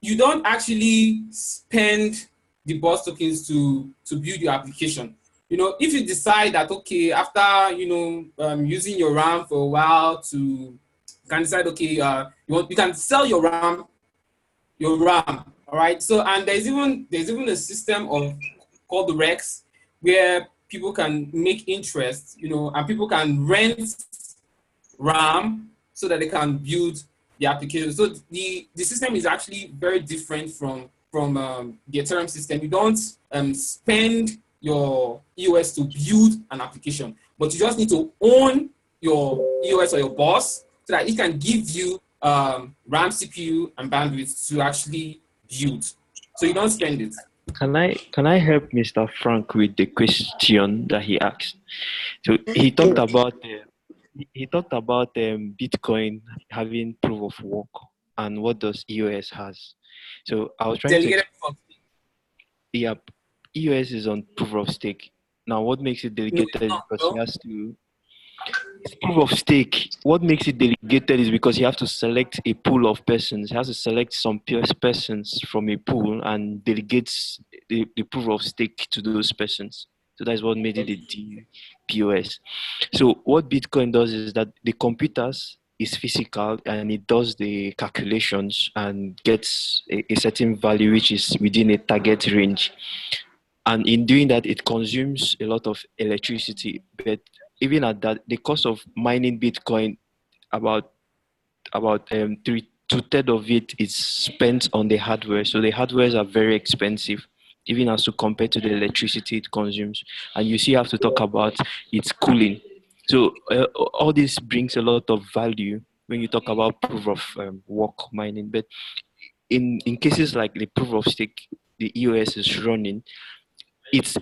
you don't actually spend the BOS tokens to build your application. If you decide that, okay, after using your RAM for a while, you can decide, okay, you can sell your RAM, all right. So, and there's even a system called the Rex, where people can make interest, and people can rent RAM so that they can build the application. So the system is actually very different from the Ethereum system. You don't spend your EOS to build an application, but you just need to own your EOS or your BOS so that it can give you RAM, CPU, and bandwidth to actually build. So you don't spend it. Can I help Mr. Frank with the question that he asked? So he talked about Bitcoin having proof of work, and what does EOS has. So I was trying to. Yeah, EOS is on proof of stake. Now, what makes it delegated is because he has to. It's proof of stake. What makes it delegated is because you have to select a pool of persons. He has to select some persons from a pool and delegates the proof of stake to those persons. So that's what made it a POS. So what Bitcoin does is that the computers is physical and it does the calculations and gets a certain value which is within a target range. And in doing that, it consumes a lot of electricity. But even at that, the cost of mining Bitcoin, about 2/3 of it is spent on the hardware. So the hardwares are very expensive, even as to compare to the electricity it consumes. And you see, you have to talk about its cooling. So all this brings a lot of value when you talk about proof of work mining. But in cases like the proof of stake, the EOS is running,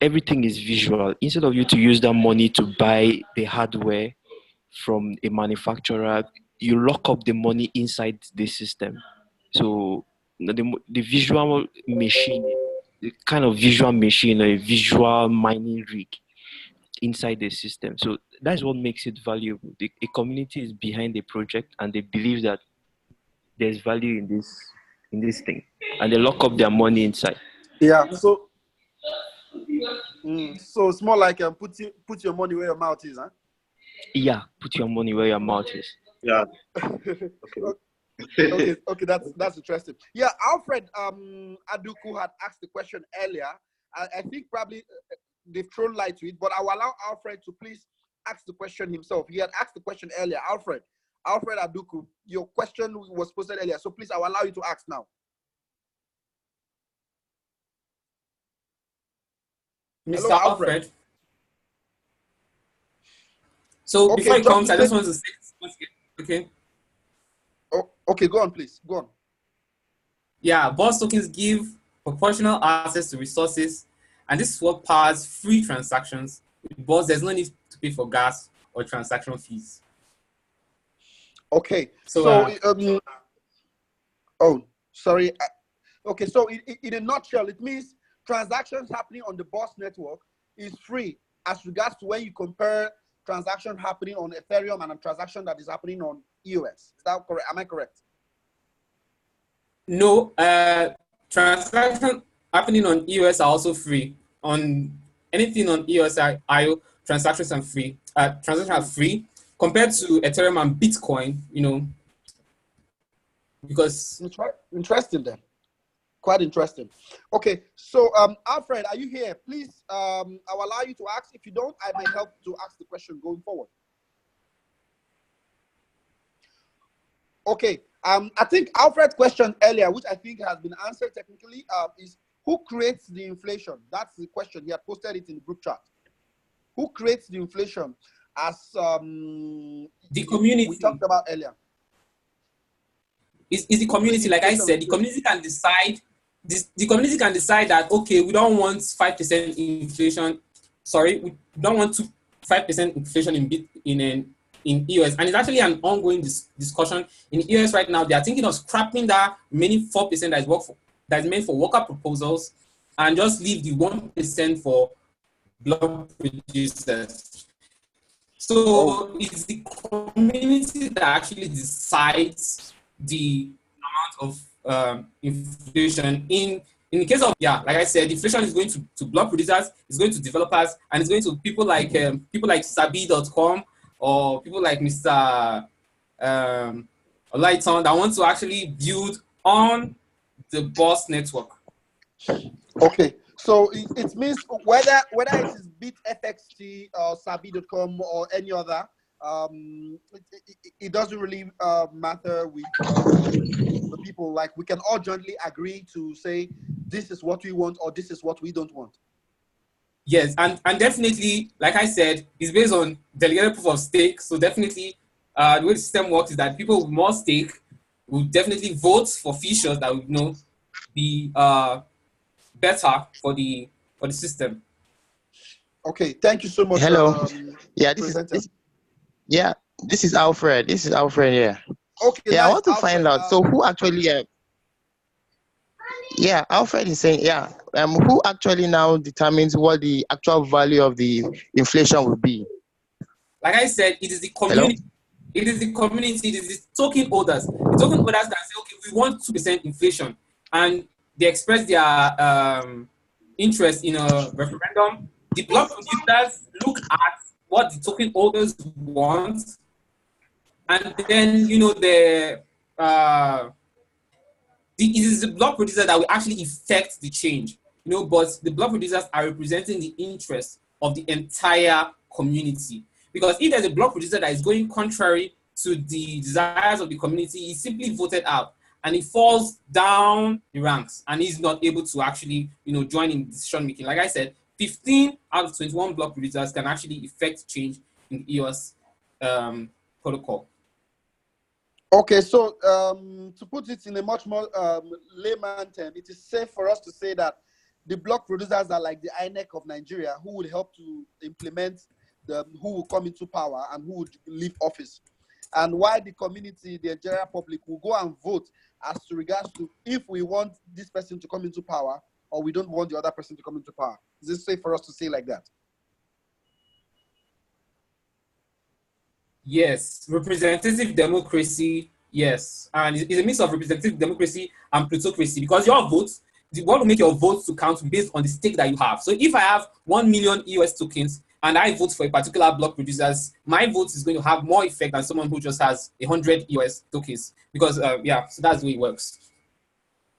everything is visual. Instead of you to use that money to buy the hardware from a manufacturer, you lock up the money inside the system. So the visual machine, the kind of visual machine, a visual mining rig, inside the system. So that's what makes it valuable. A community is behind a project and they believe that there's value in this thing, and they lock up their money inside. Yeah. So so it's more like put your money where your mouth is, huh? Yeah, put your money where your mouth is. Yeah. Okay, that's interesting. Yeah, Alfred Aduku had asked the question earlier. I think probably they've thrown light to it, but I will allow Alfred to please ask the question himself. He had asked the question earlier. Alfred Aduku, your question was posted earlier, so please I will allow you to ask now. Mr. Hello, Alfred. So okay, before he comes, I just want to say okay. Oh, okay, go on, please. Go on. Yeah, BOS tokens give proportional access to resources, and this is what powers free transactions. With BOS, there's no need to pay for gas or transaction fees. Okay, oh, sorry. Okay, so in a nutshell, it means transactions happening on the BOS network is free as regards to when you compare transaction happening on Ethereum and a transaction that is happening on EOS. Is that correct? Am I correct? No, transactions happening on EOS are also free. On anything on EOS IO, transactions are free. Transactions are free compared to Ethereum and Bitcoin. You know, because interesting then. Quite interesting. Okay, so Alfred, are you here? Please, I'll allow you to ask. If you don't, I might help to ask the question going forward. Okay, I think Alfred's question earlier, which I think has been answered technically, is who creates the inflation? That's the question. He had posted it in the group chat. Who creates the inflation? As the community we talked about earlier. Is the community, like I said, the community can decide. The community can decide that, okay, we don't want 5% inflation. Sorry, we don't want 5% inflation in EOS, and it's actually an ongoing discussion in EOS right now. They are thinking of scrapping that remaining 4% that is meant for worker proposals, and just leave the 1% for block producers. So it's the community that actually decides the amount of inflation. In the case of, like I said, inflation is going to block producers, it's going to developers, and it's going to people like Sabi.com or people like Mr. Lighton that want to actually build on the BOS network. Okay, so it means whether it is BitFXT or Sabi.com or any other, it doesn't really matter with the people. Like, we can all jointly agree to say this is what we want or this is what we don't want. Yes, and definitely, like I said, it's based on delegated proof of stake. So definitely, the way the system works is that people with more stake will definitely vote for features that would be better for the system. Okay, thank you so much. Hello. This is Alfred. This is Alfred here. Okay. Yeah, Nice, I want to Alfred. find out. So who actually? Alfred is saying, who actually now determines what the actual value of the inflation will be? Like I said, it is the community. Hello? It is the community. It is the token holders. The token holders can say, okay, we want 2% inflation, and they express their interest in a referendum. The block producers look at what the token holders want, and then it is the block producer that will actually effect the change. But the block producers are representing the interest of the entire community. Because if there's a block producer that is going contrary to the desires of the community, he's simply voted out and he falls down the ranks and he's not able to actually, join in decision making. Like I said, 15 out of 21 block producers can actually effect change in the EOS protocol. Okay, so to put it in a much more layman term, it is safe for us to say that the block producers are like the INEC of Nigeria, who would help to implement who will come into power and who would leave office. And why the community, the general public, will go and vote as to regards to if we want this person to come into power or we don't want the other person to come into power. Is it safe for us to say like that? Yes, representative democracy. Yes, and it's a mix of representative democracy and plutocracy because your votes, you want to make your votes to count based on the stake that you have. So if I have 1 million EOS tokens and I vote for a particular block producers, my vote is going to have more effect than someone who just has 100 EOS tokens because yeah, so that's the way it works.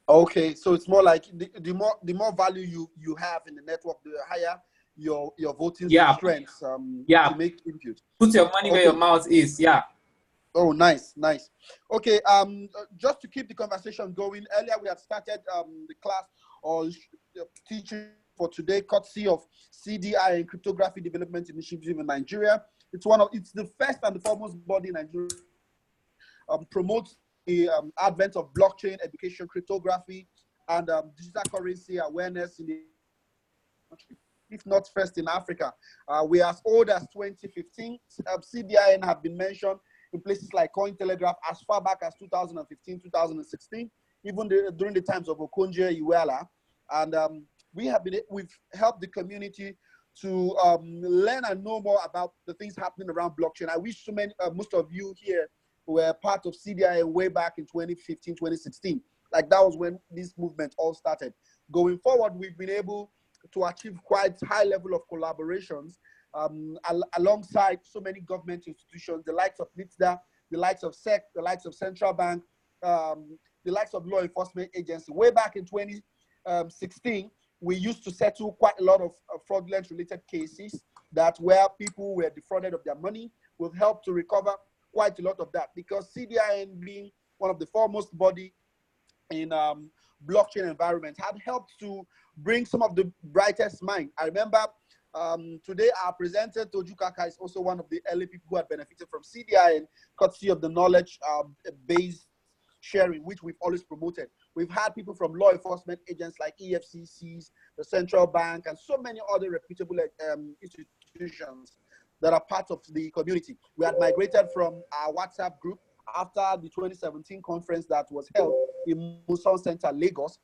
Okay, so it's more like the more value you have in the network, the higher your voting strength to make input. Put your money where your mouth is. Yeah. Oh, nice. Okay, just to keep the conversation going, earlier we had started the class or teaching for today, courtesy of CDIN Cryptography Development Initiative in Nigeria. It's the first and the foremost body in Nigeria promotes the advent of blockchain education, cryptography, and digital currency awareness in the country, if not first in Africa. We are as old as 2015. CDIN have been mentioned in places like Cointelegraph as far back as 2015, 2016, even during the times of Okonjo Iweala. And we've helped the community to learn and know more about the things happening around blockchain. I wish most of you here were part of CDIN way back in 2015, 2016. Like that was when this movement all started. Going forward, we've been able to achieve quite high level of collaborations alongside so many government institutions, the likes of NITDA, the likes of SEC, the likes of Central Bank, the likes of law enforcement agency. Way back in 2016, we used to settle quite a lot of fraudulent related cases where people were defrauded of their money. We've helped to recover quite a lot of that because CDIN, being one of the foremost body in blockchain environment, had helped to bring some of the brightest minds. I remember today our presenter, Toju Kaka, is also one of the early people who had benefited from CDIN, courtesy of the knowledge-based sharing, which we've always promoted. We've had people from law enforcement agents like EFCCs, the Central Bank, and so many other reputable institutions that are part of the community. We had migrated from our WhatsApp group after the 2017 conference that was held in Muson Center, Lagos,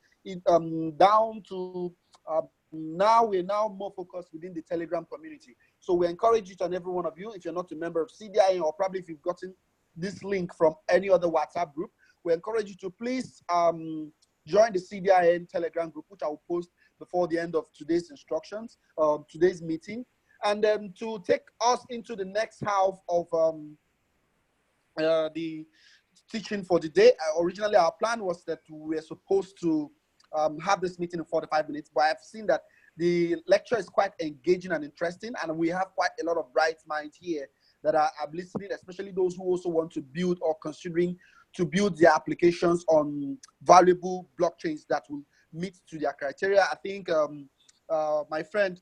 down to now we're more focused within the Telegram community. So we encourage each and every one of you, if you're not a member of CDIN, or probably if you've gotten this link from any other WhatsApp group, we encourage you to please join the CDIN Telegram group, which I will post before the end of today's instructions, today's meeting, and then to take us into the next half of the teaching for the day. Originally, our plan was that we were supposed to have this meeting in 45 minutes, but I've seen that the lecture is quite engaging and interesting, and we have quite a lot of bright minds here that are listening, especially those who also want to build or considering to build their applications on valuable blockchains that will meet to their criteria. I think my friend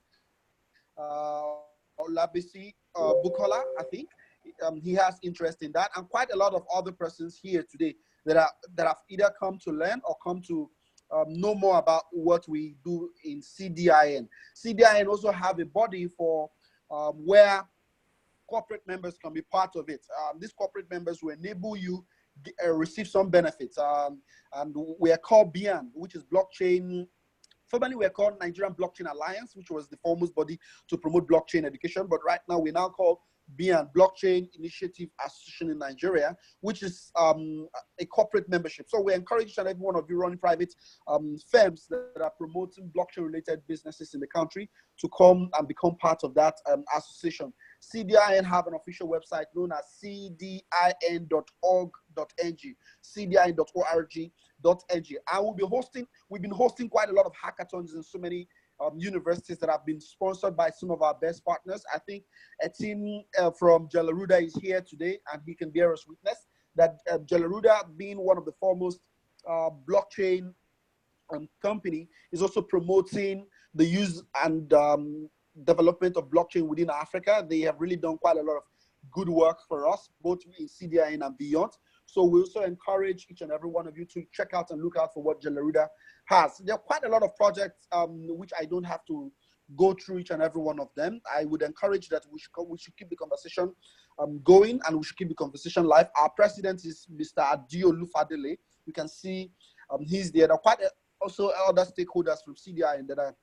Olabisi Bukola, I think he has interest in that, and quite a lot of other persons here today that have either come to learn or come to know more about what we do in CDIN. CDIN also have a body for where corporate members can be part of it. These corporate members will enable you receive some benefits, and we are called BIAN, which is blockchain. Formerly, we are called Nigerian Blockchain Alliance, which was the foremost body to promote blockchain education. But right now, we're now called BIAN, Blockchain Initiative Association in Nigeria, which is a corporate membership. So we encourage each and every one of you running private firms that are promoting blockchain-related businesses in the country to come and become part of that association. CDIN have an official website known as cdin.org.ng, cdin.org.ng. And we've been hosting quite a lot of hackathons in so many universities that have been sponsored by some of our best partners. I think a team from Jalaruda is here today, and he can bear us witness that Jalaruda, being one of the foremost blockchain company, is also promoting the use and development of blockchain within Africa. They have really done quite a lot of good work for us, both in CDIN and beyond. So we also encourage each and every one of you to check out and look out for what Jalaruda has. There are quite a lot of projects which I don't have to go through each and every one of them. I would encourage that we should keep the conversation going, and we should keep the conversation live. Our president is Mr. Adio Lufadele. You can see he's there. There are quite also other stakeholders from CDIN that are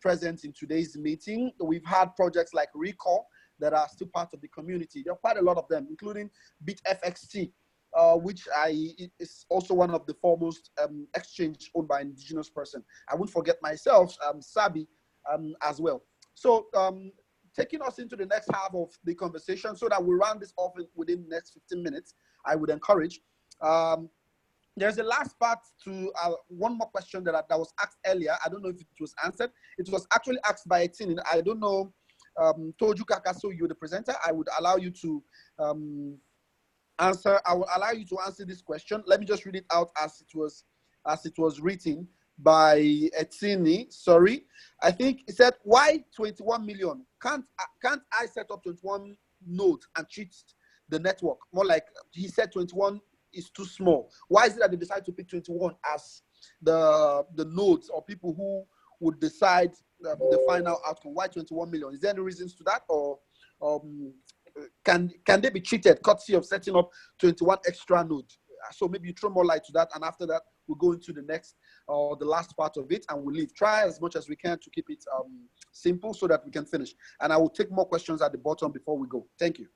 present in today's meeting. We've had projects like Recall that are still part of the community. There are quite a lot of them, including BitFXT, which is also one of the foremost exchange owned by an indigenous person. I won't forget myself, Sabi, as well. So taking us into the next half of the conversation so that we round this off within the next 15 minutes, I would encourage. There's a last part to one more question that was asked earlier. I don't know if it was answered. It was actually asked by a team. I don't know, Toju Kaka, so you're the presenter. I would allow you to answer. I will allow you to answer this question. Let me just read it out as it was written by Etini. Sorry, I think it said, "Why 21 million? Can't I set up 21 nodes and cheat the network?" More like he said 21 is too small. Why is it that they decide to pick 21 as the nodes or people who would decide the final outcome? Why 21 million? Is there any reasons to that, or can they be cheated courtesy of setting up 21 extra nodes? So maybe you throw more light to that, and after that we'll go into the next or the last part of it, and we'll leave. Try as much as we can to keep it simple so that we can finish. And I will take more questions at the bottom before we go. Thank you.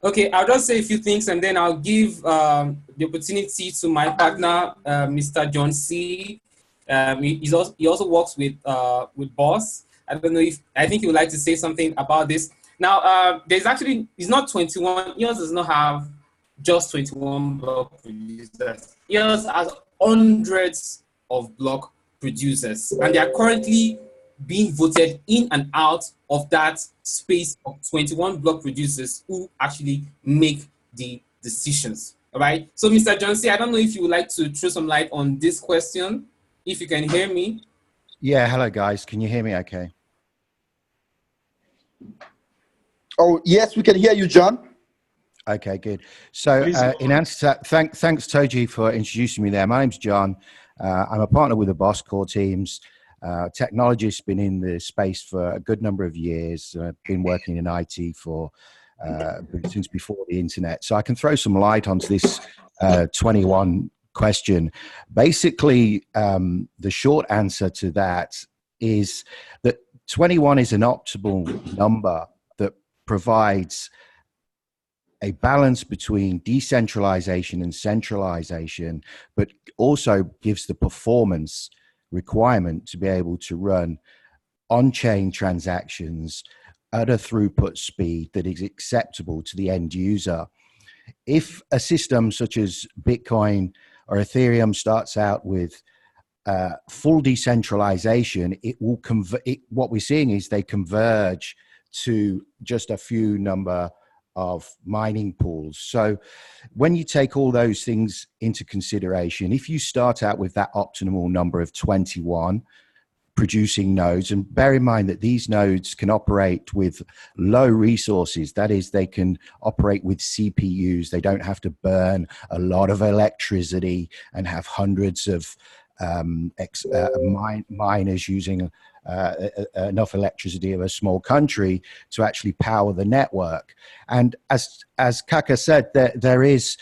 Okay, I'll just say a few things, and then I'll give the opportunity to my partner, Mr. John C. He also works with BOS. I don't know I think he would like to say something about this. Now, it's not 21. EOS does not have just 21 block producers. EOS has hundreds of block producers, and they are currently being voted in and out of that space of 21 block producers who actually make the decisions. All right. So, Mr. Johnson, I don't know if you would like to throw some light on this question, if you can hear me. Yeah. Hello, guys. Can you hear me okay? Oh, yes, we can hear you, John. Okay, good. So in answer to that, thanks, Toji, for introducing me there. My name's John. I'm a partner with the BOS core teams. Technologist, been in the space for a good number of years. Been working in IT for since before the internet. So I can throw some light onto this 21 question. Basically, the short answer to that is that 21 is an optimal number that provides a balance between decentralization and centralization, but also gives the performance requirement to be able to run on-chain transactions at a throughput speed that is acceptable to the end user. If a system such as Bitcoin or Ethereum starts out with full decentralization, it will what we're seeing is they converge to just a few number of mining pools. So when you take all those things into consideration, if you start out with that optimal number of 21 producing nodes, and bear in mind that these nodes can operate with low resources, that is, they can operate with CPUs, they don't have to burn a lot of electricity and have hundreds of miners using enough electricity of a small country to actually power the network. And as Kaka said, there is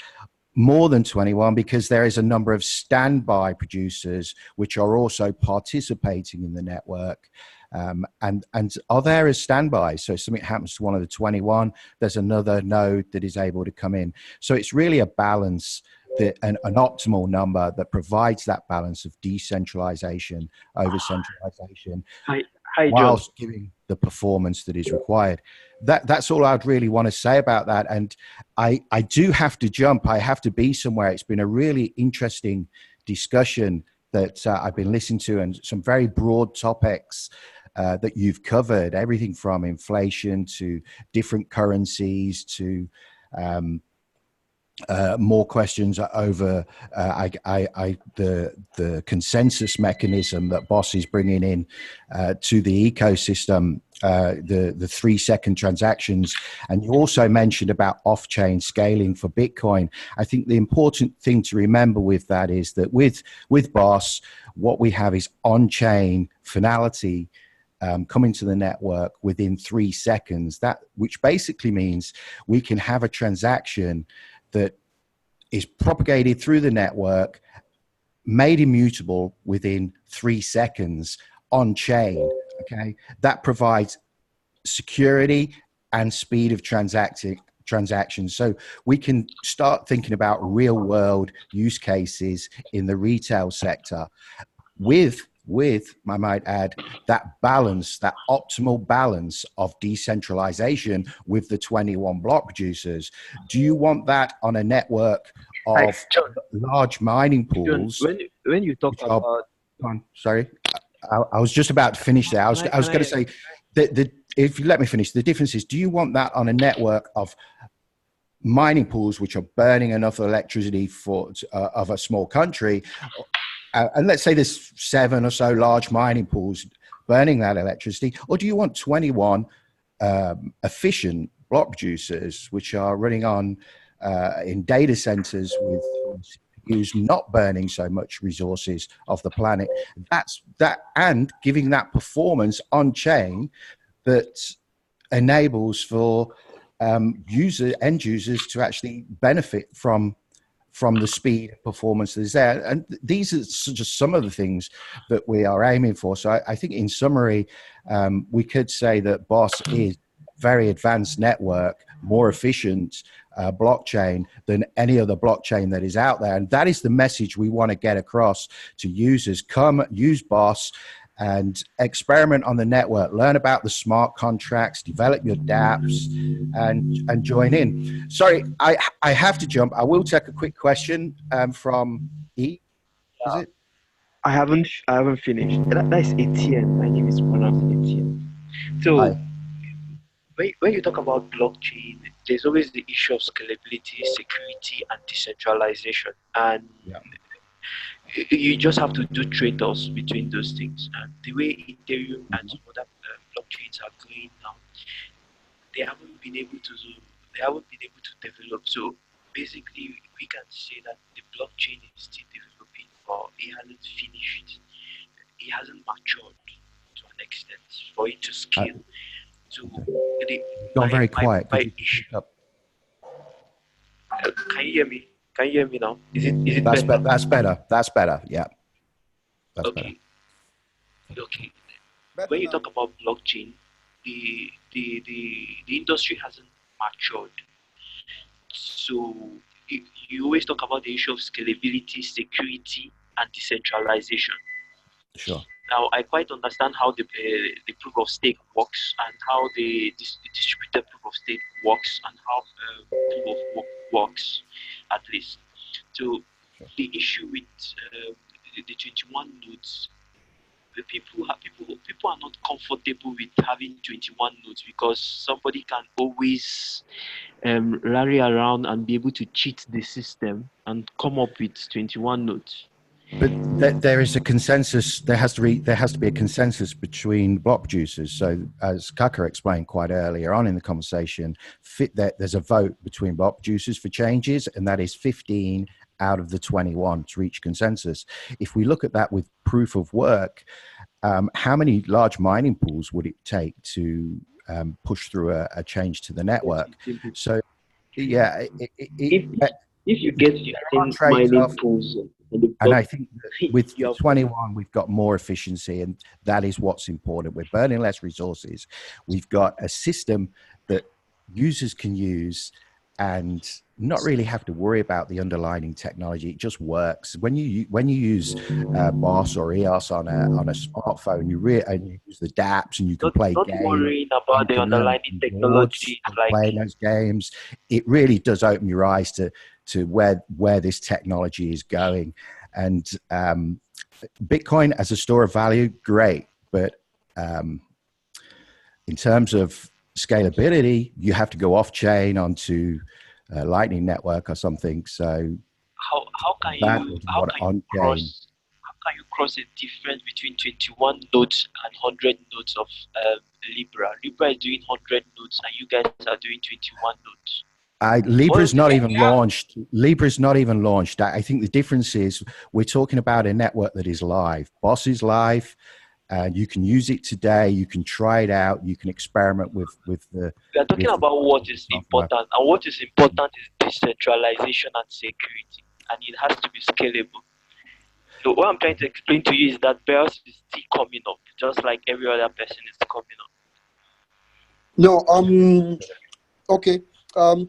more than 21 because there is a number of standby producers which are also participating in the network and are there as standby. So if something happens to one of the 21, there's another node that is able to come in. So it's really a balance, an optimal number that provides that balance of decentralization over centralization, whilst giving the performance that is required. That's all I'd really want to say about that. And I do have to jump. I have to be somewhere. It's been a really interesting discussion that I've been listening to, and some very broad topics that you've covered, everything from inflation to different currencies to more questions over the consensus mechanism that BOS is bringing in to the ecosystem, the 3-second transactions. And you also mentioned about off-chain scaling for Bitcoin. I think the important thing to remember with that is that with BOS, what we have is on-chain finality coming to the network within 3 seconds, which basically means we can have a transaction that is propagated through the network, made immutable within 3 seconds on chain. Okay, that provides security and speed of transactions. So we can start thinking about real world use cases in the retail sector with, I might add, that balance, that optimal balance of decentralization with the 21 block producers. Do you want that on a network of large mining pools? When you talk about... Sorry, I was just about to finish there. I was going to say that if you let me finish, the difference is, do you want that on a network of mining pools which are burning enough electricity for of a small country, and let's say there's 7 or so large mining pools burning that electricity, or do you want 21 efficient block producers which are running on in data centers with CPUs not burning so much resources of the planet? That's that, and giving that performance on chain that enables for end users to actually benefit from the speed and performance that is there. And these are just some of the things that we are aiming for. So I think in summary, we could say that BOS is a very advanced network, more efficient blockchain than any other blockchain that is out there. And that is the message we want to get across to users. Come use BOS and experiment on the network, learn about the smart contracts, develop your dApps, and join in. Sorry, I have to jump. I will take a quick question from E. Is it? I haven't finished. That is Etienne. My name is pronounced Etienne. So Hi. when you talk about blockchain, there's always the issue of scalability, security, and decentralization. And you just have to do trade-offs between those things. And the way Ethereum and some other blockchains are going now, they haven't been able to develop. So basically, we can say that the blockchain is still developing, or it hasn't finished. It hasn't matured to an extent for it to scale. So Gone very quiet. Issue. Can you hear me? Can you hear me now? Is it That's better? That's better. That's better. Yeah. That's okay. better. Okay. When you talk about blockchain, the industry hasn't matured. So you always talk about the issue of scalability, security, and decentralization. Sure. Now, I quite understand how the proof of stake works, and how the distributed proof of stake works, and how proof of work works, at least. So the issue with the 21 nodes, the people are not comfortable with having 21 nodes, because somebody can always rally around and be able to cheat the system and come up with 21 nodes. But there is a consensus. There has to be a consensus between block producers. So, as Kaka explained quite earlier on in the conversation, there's a vote between block producers for changes, and that is 15 out of the 21 to reach consensus. If we look at that with proof of work, how many large mining pools would it take to push through a change to the network? So, yeah, if you get your mining pools. And I think that with 21, we've got more efficiency, and that is what's important. We're burning less resources. We've got a system that users can use and not really have to worry about the underlying technology. It just works. When you use BOS or EOS on a smartphone, you use the dApps, and you can play games. Not worrying about the underlying technology, playing those games. It really does open your eyes to where this technology is going. And Bitcoin as a store of value, great. But in terms of scalability, you have to go off chain onto a Lightning Network or something. So how can you cross a difference between 21 nodes and 100 nodes of Libra? Libra is doing 100 nodes, and you guys are doing 21 nodes. Libra's not even launched. Libra's not even launched. I think the difference is we're talking about a network that is live. BOS is live, and you can use it today. You can try it out. You can experiment with the. We are talking about what is important, and what is important is decentralization and security, and it has to be scalable. So what I'm trying to explain to you is that BOS is still coming up, just like every other person is coming up. No, okay.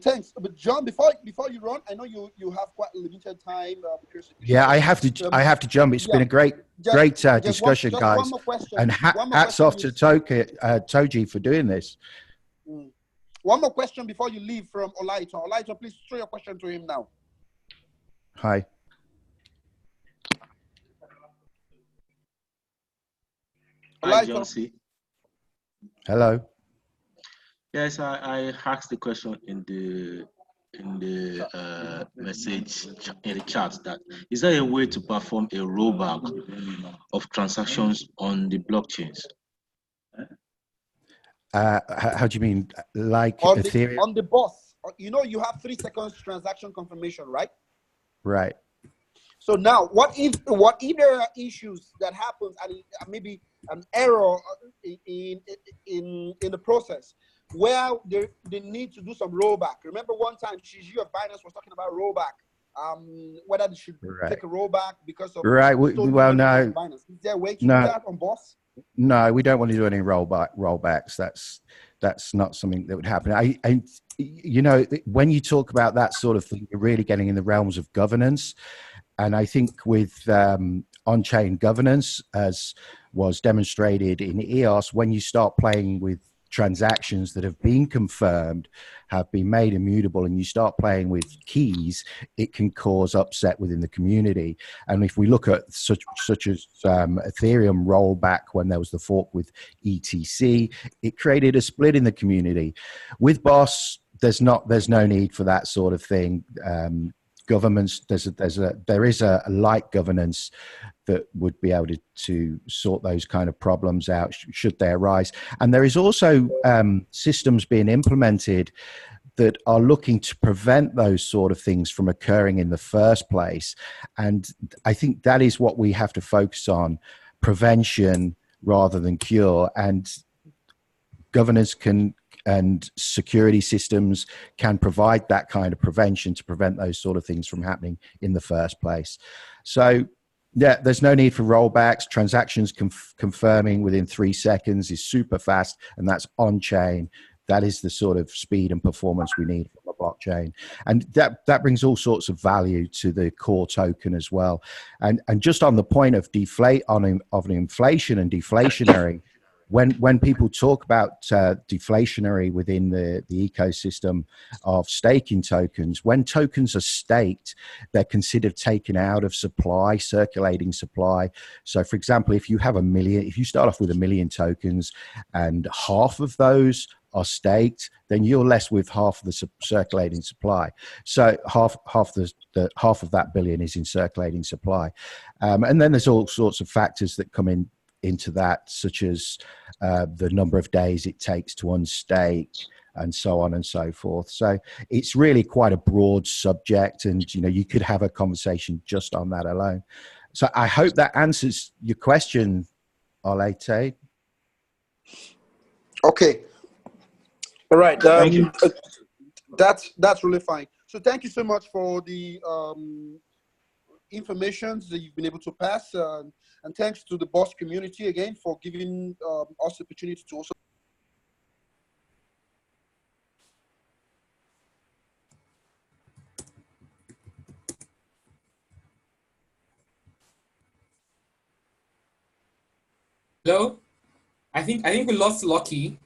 Thanks. But John, before you run, I know you have quite limited time because yeah, I have to jump. It's been a great discussion, guys. One more question. And hats off to Toji for doing this. One more question before you leave from Olaito. Olaito, please throw your question to him now. Hi. Hi, John C. Hello. Yes, I asked the question in the message in the chat that is there a way to perform a rollback of transactions on the blockchains? How do you mean, like on Ethereum? On the BOS, you know, you have 3 seconds transaction confirmation, right? Right. So now, what if there are issues that happens and maybe an error in the process where they need to do some rollback? Remember one time Shiji of Binance was talking about rollback, whether they should take a rollback because of well, no. Binance. Is there a way to do that on BOS? No, we don't want to do any rollbacks. That's not something that would happen. I you know, when you talk about that sort of thing, you're really getting in the realms of governance. And I think with on-chain governance, as was demonstrated in EOS, when you start playing with transactions that have been confirmed, have been made immutable, and you start playing with keys, it can cause upset within the community. And if we look at such as Ethereum rollback when there was the fork with ETC, it created a split in the community. With BOS, there's no need for that sort of thing. Governments, there is a light governance that would be able to sort those kind of problems out should they arise. And there is also systems being implemented that are looking to prevent those sort of things from occurring in the first place. And I think that is what we have to focus on, prevention rather than cure. And governance and security systems can provide that kind of prevention to prevent those sort of things from happening in the first place. So yeah, there's no need for rollbacks. Transactions confirming within 3 seconds is super fast, and that's on chain. That is the sort of speed and performance we need from a blockchain. And that brings all sorts of value to the core token as well. And just on the point of inflation and deflationary, when people talk about deflationary within the ecosystem of staking tokens, when tokens are staked, they're considered taken out of supply, circulating supply. So for example, if you start off with 1 million tokens and half of those are staked, then you're less with half of the circulating supply. So half of that billion is in circulating supply. And then there's all sorts of factors that come into that, such as the number of days it takes to unstake and so on and so forth. So it's really quite a broad subject, and you know, you could have a conversation just on that alone. So I hope that answers your question, Olaite. Okay. All right. Thank you. That's really fine. So thank you so much for the information that you've been able to pass. And thanks to the BOS community again for giving us the opportunity to also. Hello? I think we lost Lucky.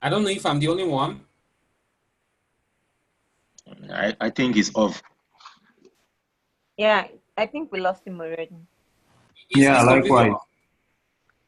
I don't know if I'm the only one. I think it's off. Yeah, I think we lost him already. It's likewise.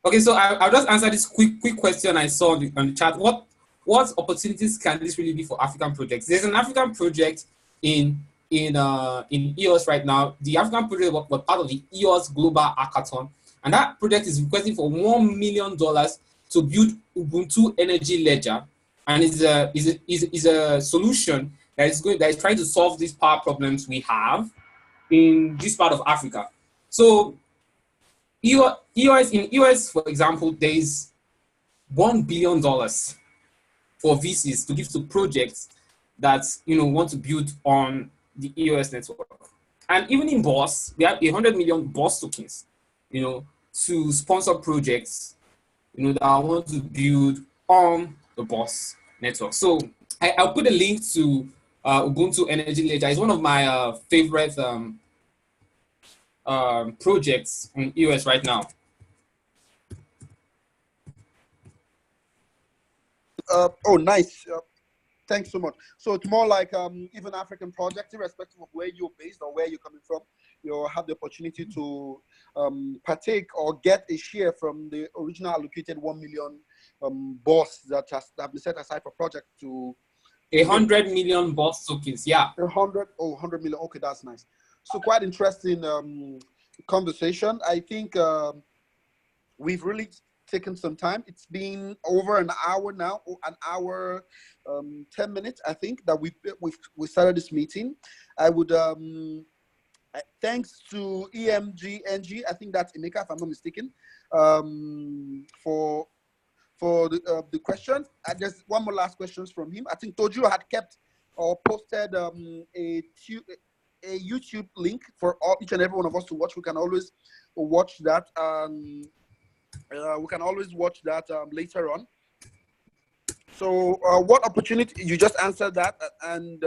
Okay, so I'll just answer this quick question I saw on the chat. What opportunities can this really be for African projects? There's an African project in EOS right now. The African project was part of the EOS Global Hackathon, and that project is requesting for $1 million to build Ubuntu Energy Ledger, and is a solution that is trying to solve these power problems we have in this part of Africa. So in EOS, for example, there is $1 billion for VCs to give to projects that want to build on the EOS network. And even in BOS, we have 100 million BOS tokens, to sponsor projects, that want to build on the BOS network. So I'll put a link to Ubuntu Energy Ledger. It's one of my favorite projects on EOS right now. Oh, nice. Thanks so much. So it's more like even African projects, irrespective of where you're based or where you're coming from, you'll have the opportunity to partake or get a share from the original allocated 1 million BOS that have been set aside for project to 100 million BOS tokens. Yeah. 100 million. Okay, that's nice. So quite interesting conversation. I think we've really taken some time. It's been over an hour now, an hour 10 minutes, I think, that we started this meeting. I would thanks to EMGNG, I think that's Emeka, if I'm not mistaken, for the questions. There's one more last questions from him. I think Toju had kept or posted a YouTube link for each and every one of us to watch. We can always watch that. We can always watch that later on. So what opportunity, you just answered that. And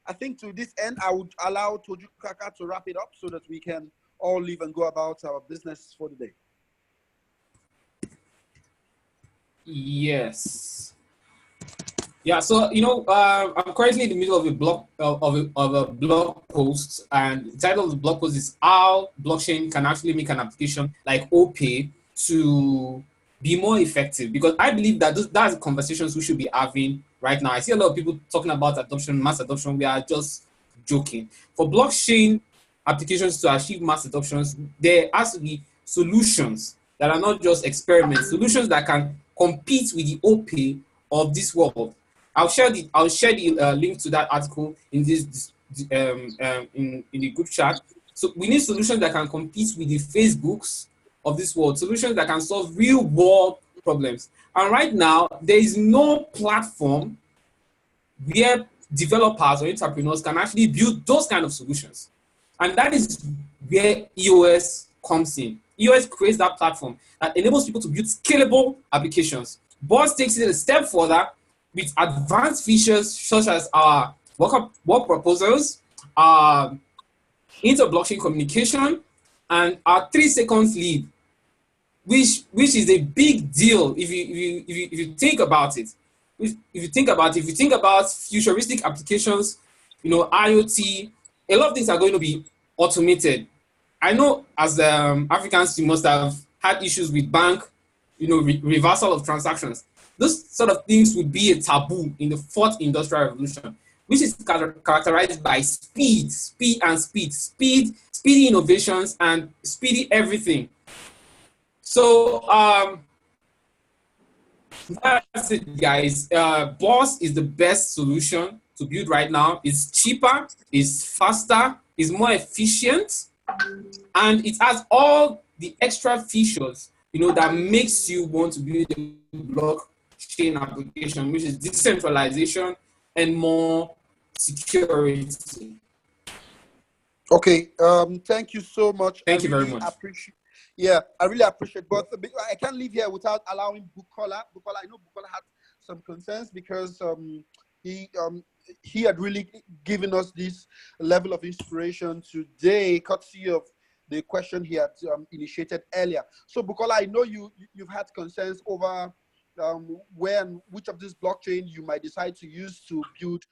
I think to this end, I would allow Toju Kaka to wrap it up so that we can all leave and go about our business for the day. Yes. Yeah, so I'm currently in the middle of a blog of a blog post, and the title of the blog post is how blockchain can actually make an application like OPay to be more effective. Because I believe that that's the conversations we should be having right now. I see a lot of people talking about adoption, mass adoption. We are just joking. For blockchain applications to achieve mass adoptions, there has to be solutions that are not just experiments, solutions that can compete with the OPay of this world. I'll share the link to that article in in the group chat. So we need solutions that can compete with the Facebooks of this world, solutions that can solve real world problems. And right now, there is no platform where developers or entrepreneurs can actually build those kind of solutions. And that is where EOS comes in. EOS creates that platform that enables people to build scalable applications. BOS takes it a step further with advanced features such as our work proposals, inter-blockchain communication, and our 3 seconds LIB, which is a big deal if you think about it. If you think about futuristic applications, IoT, a lot of things are going to be automated. I know as Africans, you must have had issues with bank, reversal of transactions. Those sort of things would be a taboo in the 4th industrial revolution, which is characterized by speedy innovations and speedy everything. So that's it, guys. BOS is the best solution to build right now. It's cheaper, it's faster, it's more efficient, and it has all the extra features that makes you want to build a blockchain application, which is decentralization and more security. Okay, thank you so much. Thank you very much. I really appreciate both. I can't leave here without allowing Bukola. I know Bukola had some concerns because he had really given us this level of inspiration today, courtesy of the question he had initiated earlier. So Bukola, I know you've had concerns over where and which of this blockchain you might decide to use to build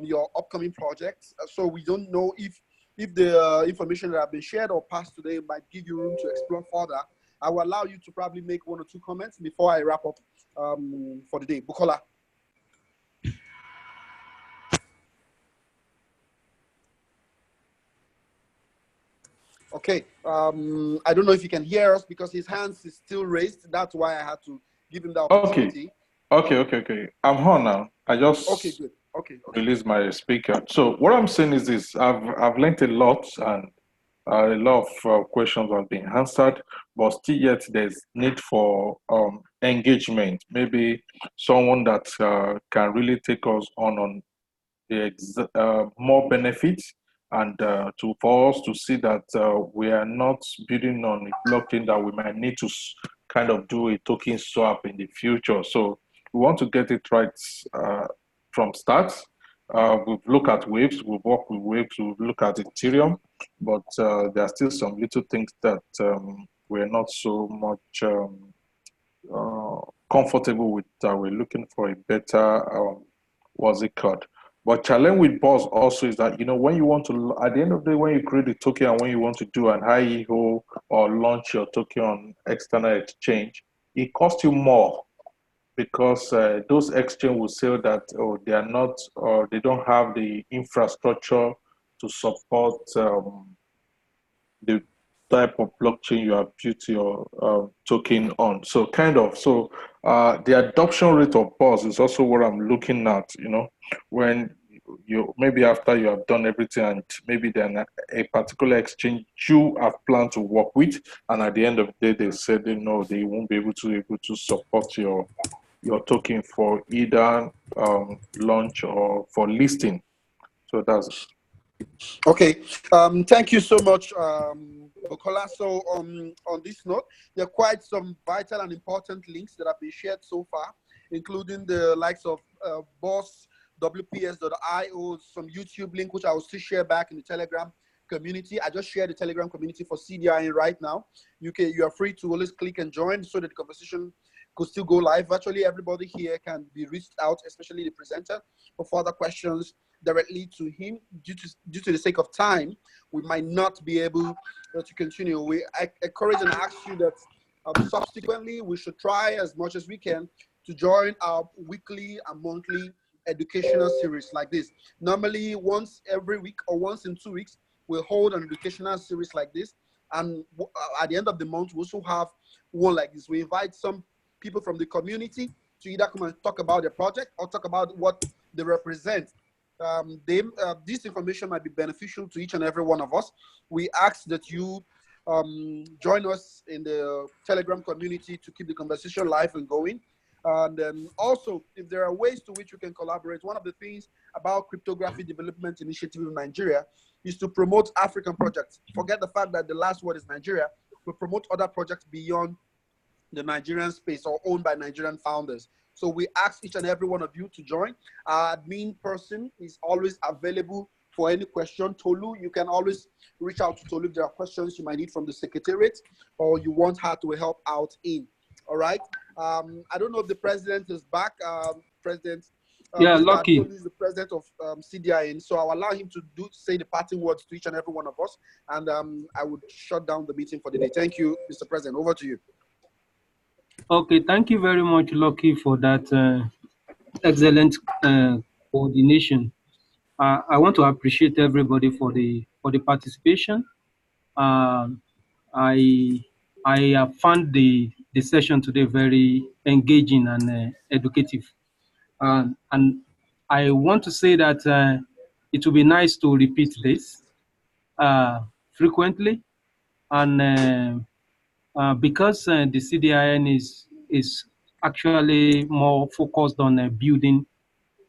your upcoming projects. So we don't know if the information that have been shared or passed today might give you room to explore further. I will allow you to probably make 1 or 2 comments before I wrap up for the day. Bukola. Okay, I don't know if you can hear us because his hands is still raised. That's why I had to give him the opportunity. Okay. I'm on now. I just good. Okay. Release my speaker. So what I'm saying is this: I've learned a lot, and a lot of questions have been answered, but still yet there's need for engagement. Maybe someone that can really take us on the more benefits, and for us to see that we are not building on a blockchain that we might need to kind of do a token swap in the future. So we want to get it right from start. We've looked at waves, we've worked with waves, we've looked at Ethereum, but there are still some little things that we're not so much comfortable with. We're looking for a better, what's it called? But challenge with BOS also is that, when you want to, at the end of the day, when you create a token and when you want to do an IEO or launch your token on external exchange, it costs you more because those exchange will say that, they are not, or they don't have the infrastructure to support the type of blockchain you have built your token on. So the adoption rate of BOS is also what I'm looking at, when you maybe after you have done everything and maybe then a particular exchange you have planned to work with, and at the end of the day they said no, they won't be able to support your token for either launch or for listing. So that's Okay, thank you so much, Okola. So on this note, there are quite some vital and important links that have been shared so far, including the likes of BOS, WPS.io, some YouTube link, which I will still share back in the Telegram community. I just shared the Telegram community for CDIN right now. You are free to always click and join so that the conversation could still go live. Virtually everybody here can be reached out, especially the presenter, for further questions directly to him. Due to the sake of time, we might not be able to continue. I encourage and ask you that subsequently we should try as much as we can to join our weekly and monthly educational series like this. Normally once every week or once in 2 weeks, we'll hold an educational series like this. And at the end of the month, we also have one like this. We invite some people from the community to either come and talk about their project or talk about what they represent. This information might be beneficial to each and every one of us. We ask that you join us in the Telegram community to keep the conversation live and going. And also, if there are ways to which we can collaborate, one of the things about Cryptography Development Initiative in Nigeria is to promote African projects. Forget the fact that the last word is Nigeria. We promote other projects beyond the Nigerian space or owned by Nigerian founders. So we ask each and every one of you to join. Our admin person is always available for any question. Tolu, you can always reach out to Tolu if there are questions you might need from the secretariat or you want her to help out in. All right. I don't know if the president is back. President yeah, Mr. Lucky. Tolu is the president of CDIN. So I'll allow him to say the parting words to each and every one of us. And I would shut down the meeting for the day. Thank you, Mr. President. Over to you. Okay, thank you very much, Lucky, for that excellent coordination. I want to appreciate everybody for the participation. I have found the session today very engaging and educative, and I want to say that it will be nice to repeat this frequently, and because the CDIN is actually more focused on building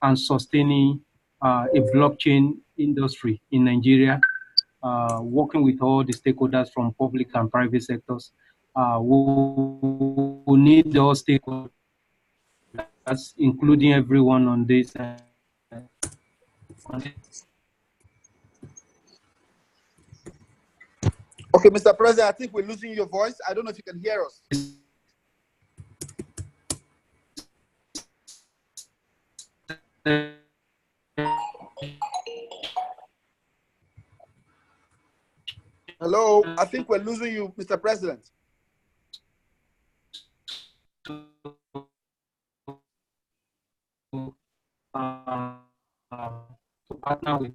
and sustaining a blockchain industry in Nigeria, working with all the stakeholders from public and private sectors. We need all stakeholders, including everyone on this. Okay, Mr. President, I think we're losing your voice. I don't know if you can hear us. Hello, I think we're losing you, Mr. President. To partner with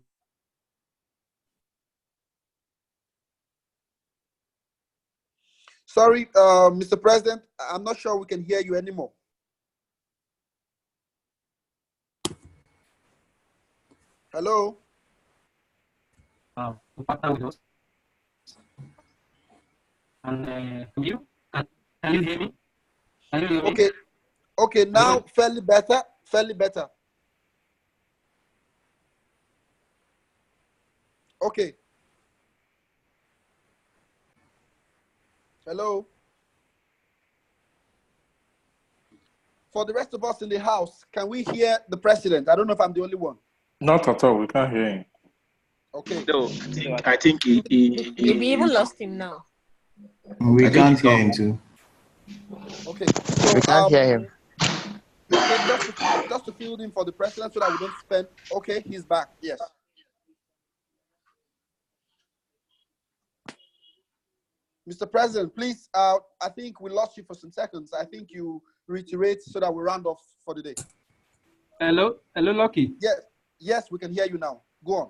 Sorry, Mr. President, I'm not sure we can hear you anymore. Hello? To partner with us. And can you hear me? Can you hear me? Okay, now fairly better. Okay. Hello? For the rest of us in the house, can we hear the president? I don't know if I'm the only one. Not at all. We can't hear him. Okay. No, I think he We even lost him now. We can't hear him too. Okay. So We can't hear him. okay, just to fill in for the president so that we don't spend. Okay, he's back. Yes. Mr. President, please. I think we lost you for some seconds. I think you reiterate so that we round off for the day. Hello, Lucky. Yes, yes, we can hear you now. Go on.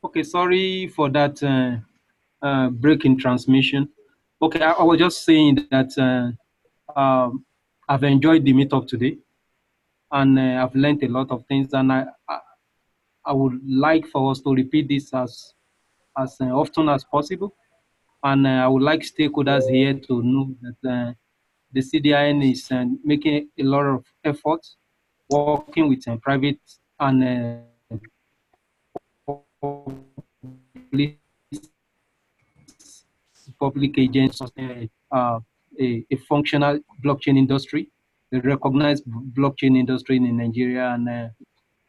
Okay, sorry for that break in transmission. Okay, I was just saying that I've enjoyed the meetup today, and I've learned a lot of things, and I would like for us to repeat this as often as possible, and I would like stakeholders here to know that the CDIN is making a lot of efforts working with private and public agents, a functional blockchain industry, a recognized blockchain industry in Nigeria, and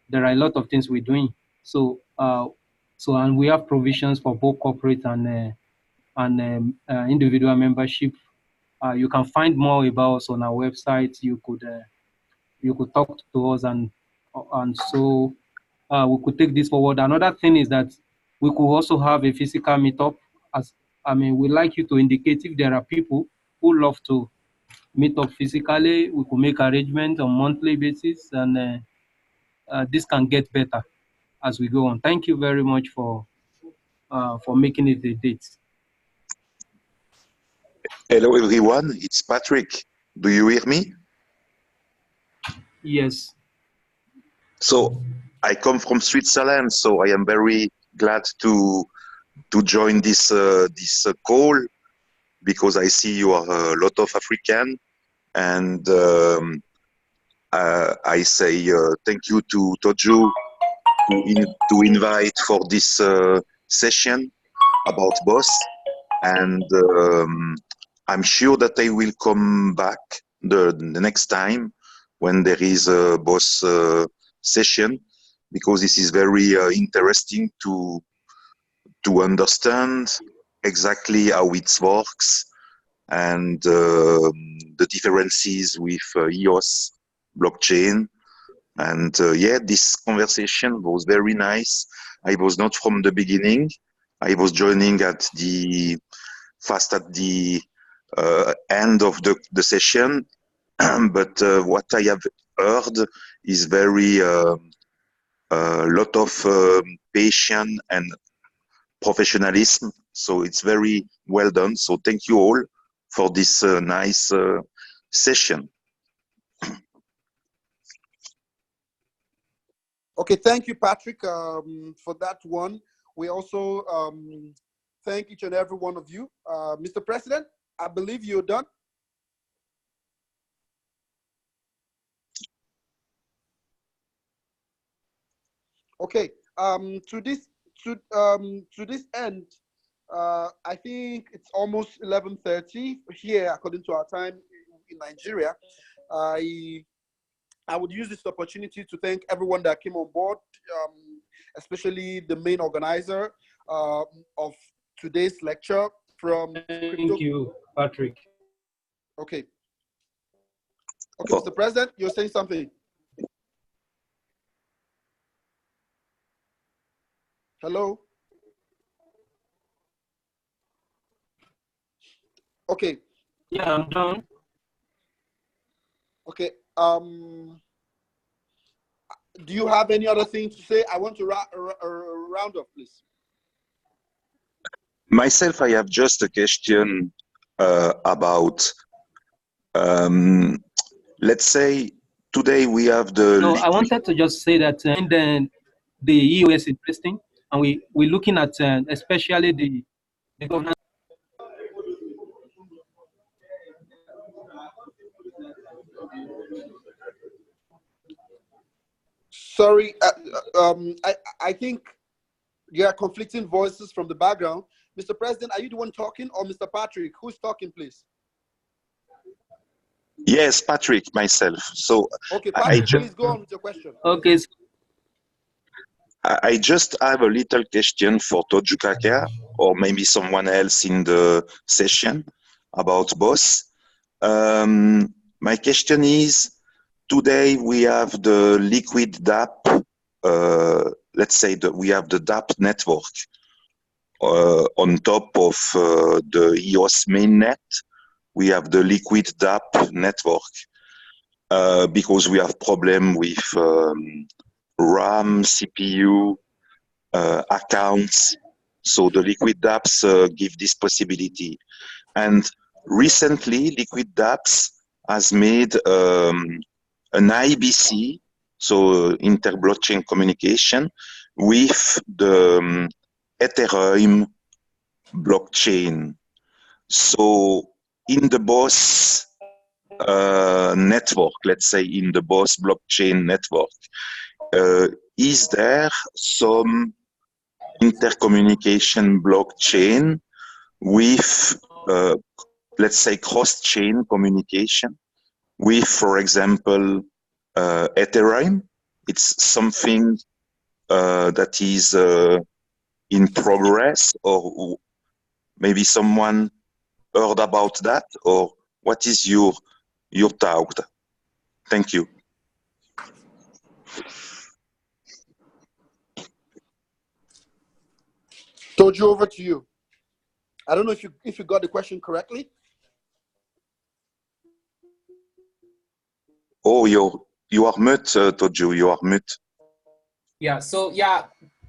there are a lot of things we're doing. So, and we have provisions for both corporate and individual membership. You can find more about us on our website. You could talk to us, and so we could take this forward. Another thing is that we could also have a physical meetup. We like you to indicate if there are people who love to meet up physically. We could make arrangements on monthly basis, and this can get better as we go on. Thank you very much for making it a date. Hello everyone, it's Patrick. Do you hear me? Yes. So I come from Switzerland, so I am very glad to join this call because I see you are a lot of African, and I say thank you to Toju to invite for this session about BOS, and I'm sure that I will come back the next time when there is a BOS session, because this is very interesting to understand exactly how it works and the differences with EOS blockchain. And yeah, this conversation was very nice. I was not from the beginning. I was joining at the end of the session, but what I have heard is very lot of patience and professionalism. So it's very well done. So thank you all for this nice session. Okay, thank you, Patrick, for that one. We also thank each and every one of you. Mr. President, I believe you're done. Okay, to this end, I think it's almost 11:30 here, according to our time in Nigeria. I would use this opportunity to thank everyone that came on board, especially the main organizer of today's lecture from Thank you, Patrick. Okay. Okay, Mr. President, you're saying something. Hello? Okay. Yeah, I'm done. Okay. Do you have any other thing to say? I want to round up, please. Myself, I have just a question about, let's say, today we have the... No, I wanted to just say that the EOS is interesting, and we're looking at especially the governance. Sorry, I think there are conflicting voices from the background. Mr. President, are you the one talking, or Mr. Patrick? Who's talking, please? Yes, Patrick, myself. So Okay, Patrick, please go on with your question. Okay. I just have a little question for Toju Kaka or maybe someone else in the session about BOS. My question is, today we have the liquid DApp, let's say that we have the DApp network on top of the EOS mainnet. We have the liquid DApp network because we have problem with RAM, CPU, accounts. So the liquid dApps give this possibility. And recently, liquid dApps has made an IBC, so inter-blockchain communication, with the Ethereum blockchain. So in the BOS network, let's say in the BOS blockchain network, is there some intercommunication blockchain with, let's say, cross-chain communication with, for example, Ethereum? It's something that is in progress, or maybe someone heard about that, or what is your thought? Thank you. Toju, over to you. I don't know if you got the question correctly. Oh, you are mute, Toju. You are mute. Yeah. So yeah,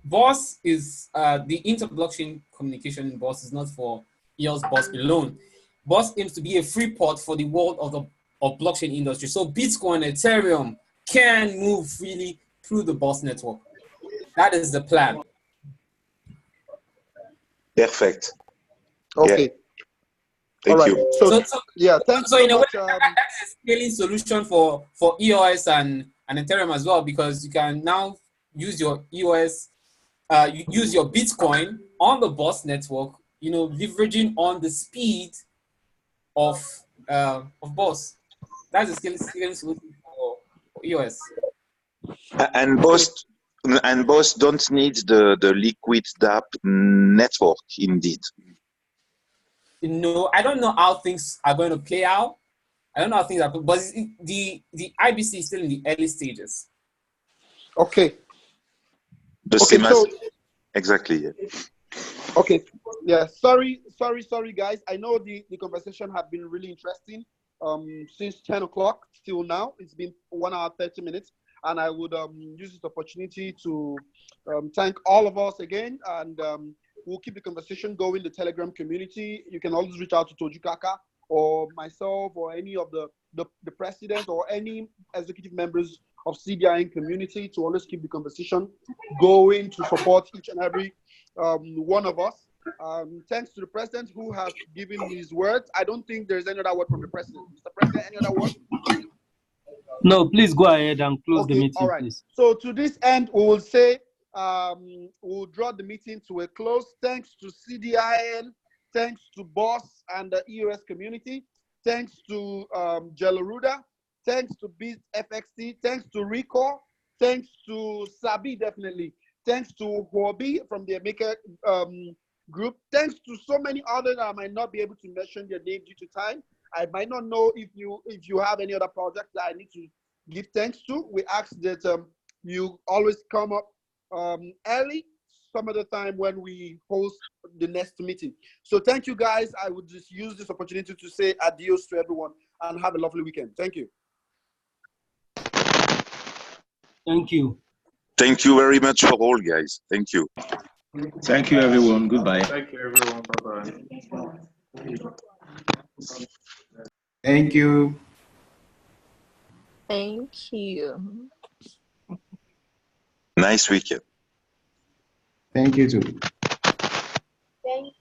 BOS is the inter-blockchain communication in BOS is not for EOS BOS alone. BOS aims to be a free port for the world of blockchain industry. So Bitcoin, Ethereum can move freely through the BOS network. That is the plan. Perfect. Okay. Yeah. Thank you. So yeah, thanks so so in a way, much. that's a scaling solution for EOS and Ethereum as well, because you can now use your EOS, use your Bitcoin on the BOS network, leveraging on the speed of BOS. That's a scaling solution for EOS. And BOS don't need the liquid DApp network, indeed. I don't know how things are going to play out. I don't know how things are, but the IBC is still in the early stages. Okay. The same as exactly. Yeah. Okay. Yeah. Sorry, guys. I know the conversation has been really interesting. Since 10 o'clock till now, it's been 1 hour 30 minutes, and I would use this opportunity to thank all of us again, and we'll keep the conversation going. The Telegram community. You can always reach out to Toju Kaka or myself or any of the president or any executive members of CDIN community to always keep the conversation going to support each and every one of us. Thanks to the president who has given his words. I don't think there's any other word from the president. Mr. President, any other word? No, please go ahead and close the meeting, all right. please. So to this end, we will say we'll draw the meeting to a close. Thanks to CDIN, thanks to BOS and the EOS community, thanks to Jelaruda, thanks to BitFXT, thanks to Rico, thanks to Sabi, definitely, thanks to Huobi from the Maker group, thanks to so many others that I might not be able to mention their name due to time. I might not know if you have any other projects that I need to give thanks to. We ask that you always come up early some of the time when we host the next meeting. So thank you guys. I would just use this opportunity to say adios to everyone and have a lovely weekend. Thank you. Thank you. Thank you very much for all, guys. Thank you. Thank you, everyone. Goodbye. Thank you, everyone. Bye-bye. Thank you. Thank you. Nice weekend. Thank you too. Thank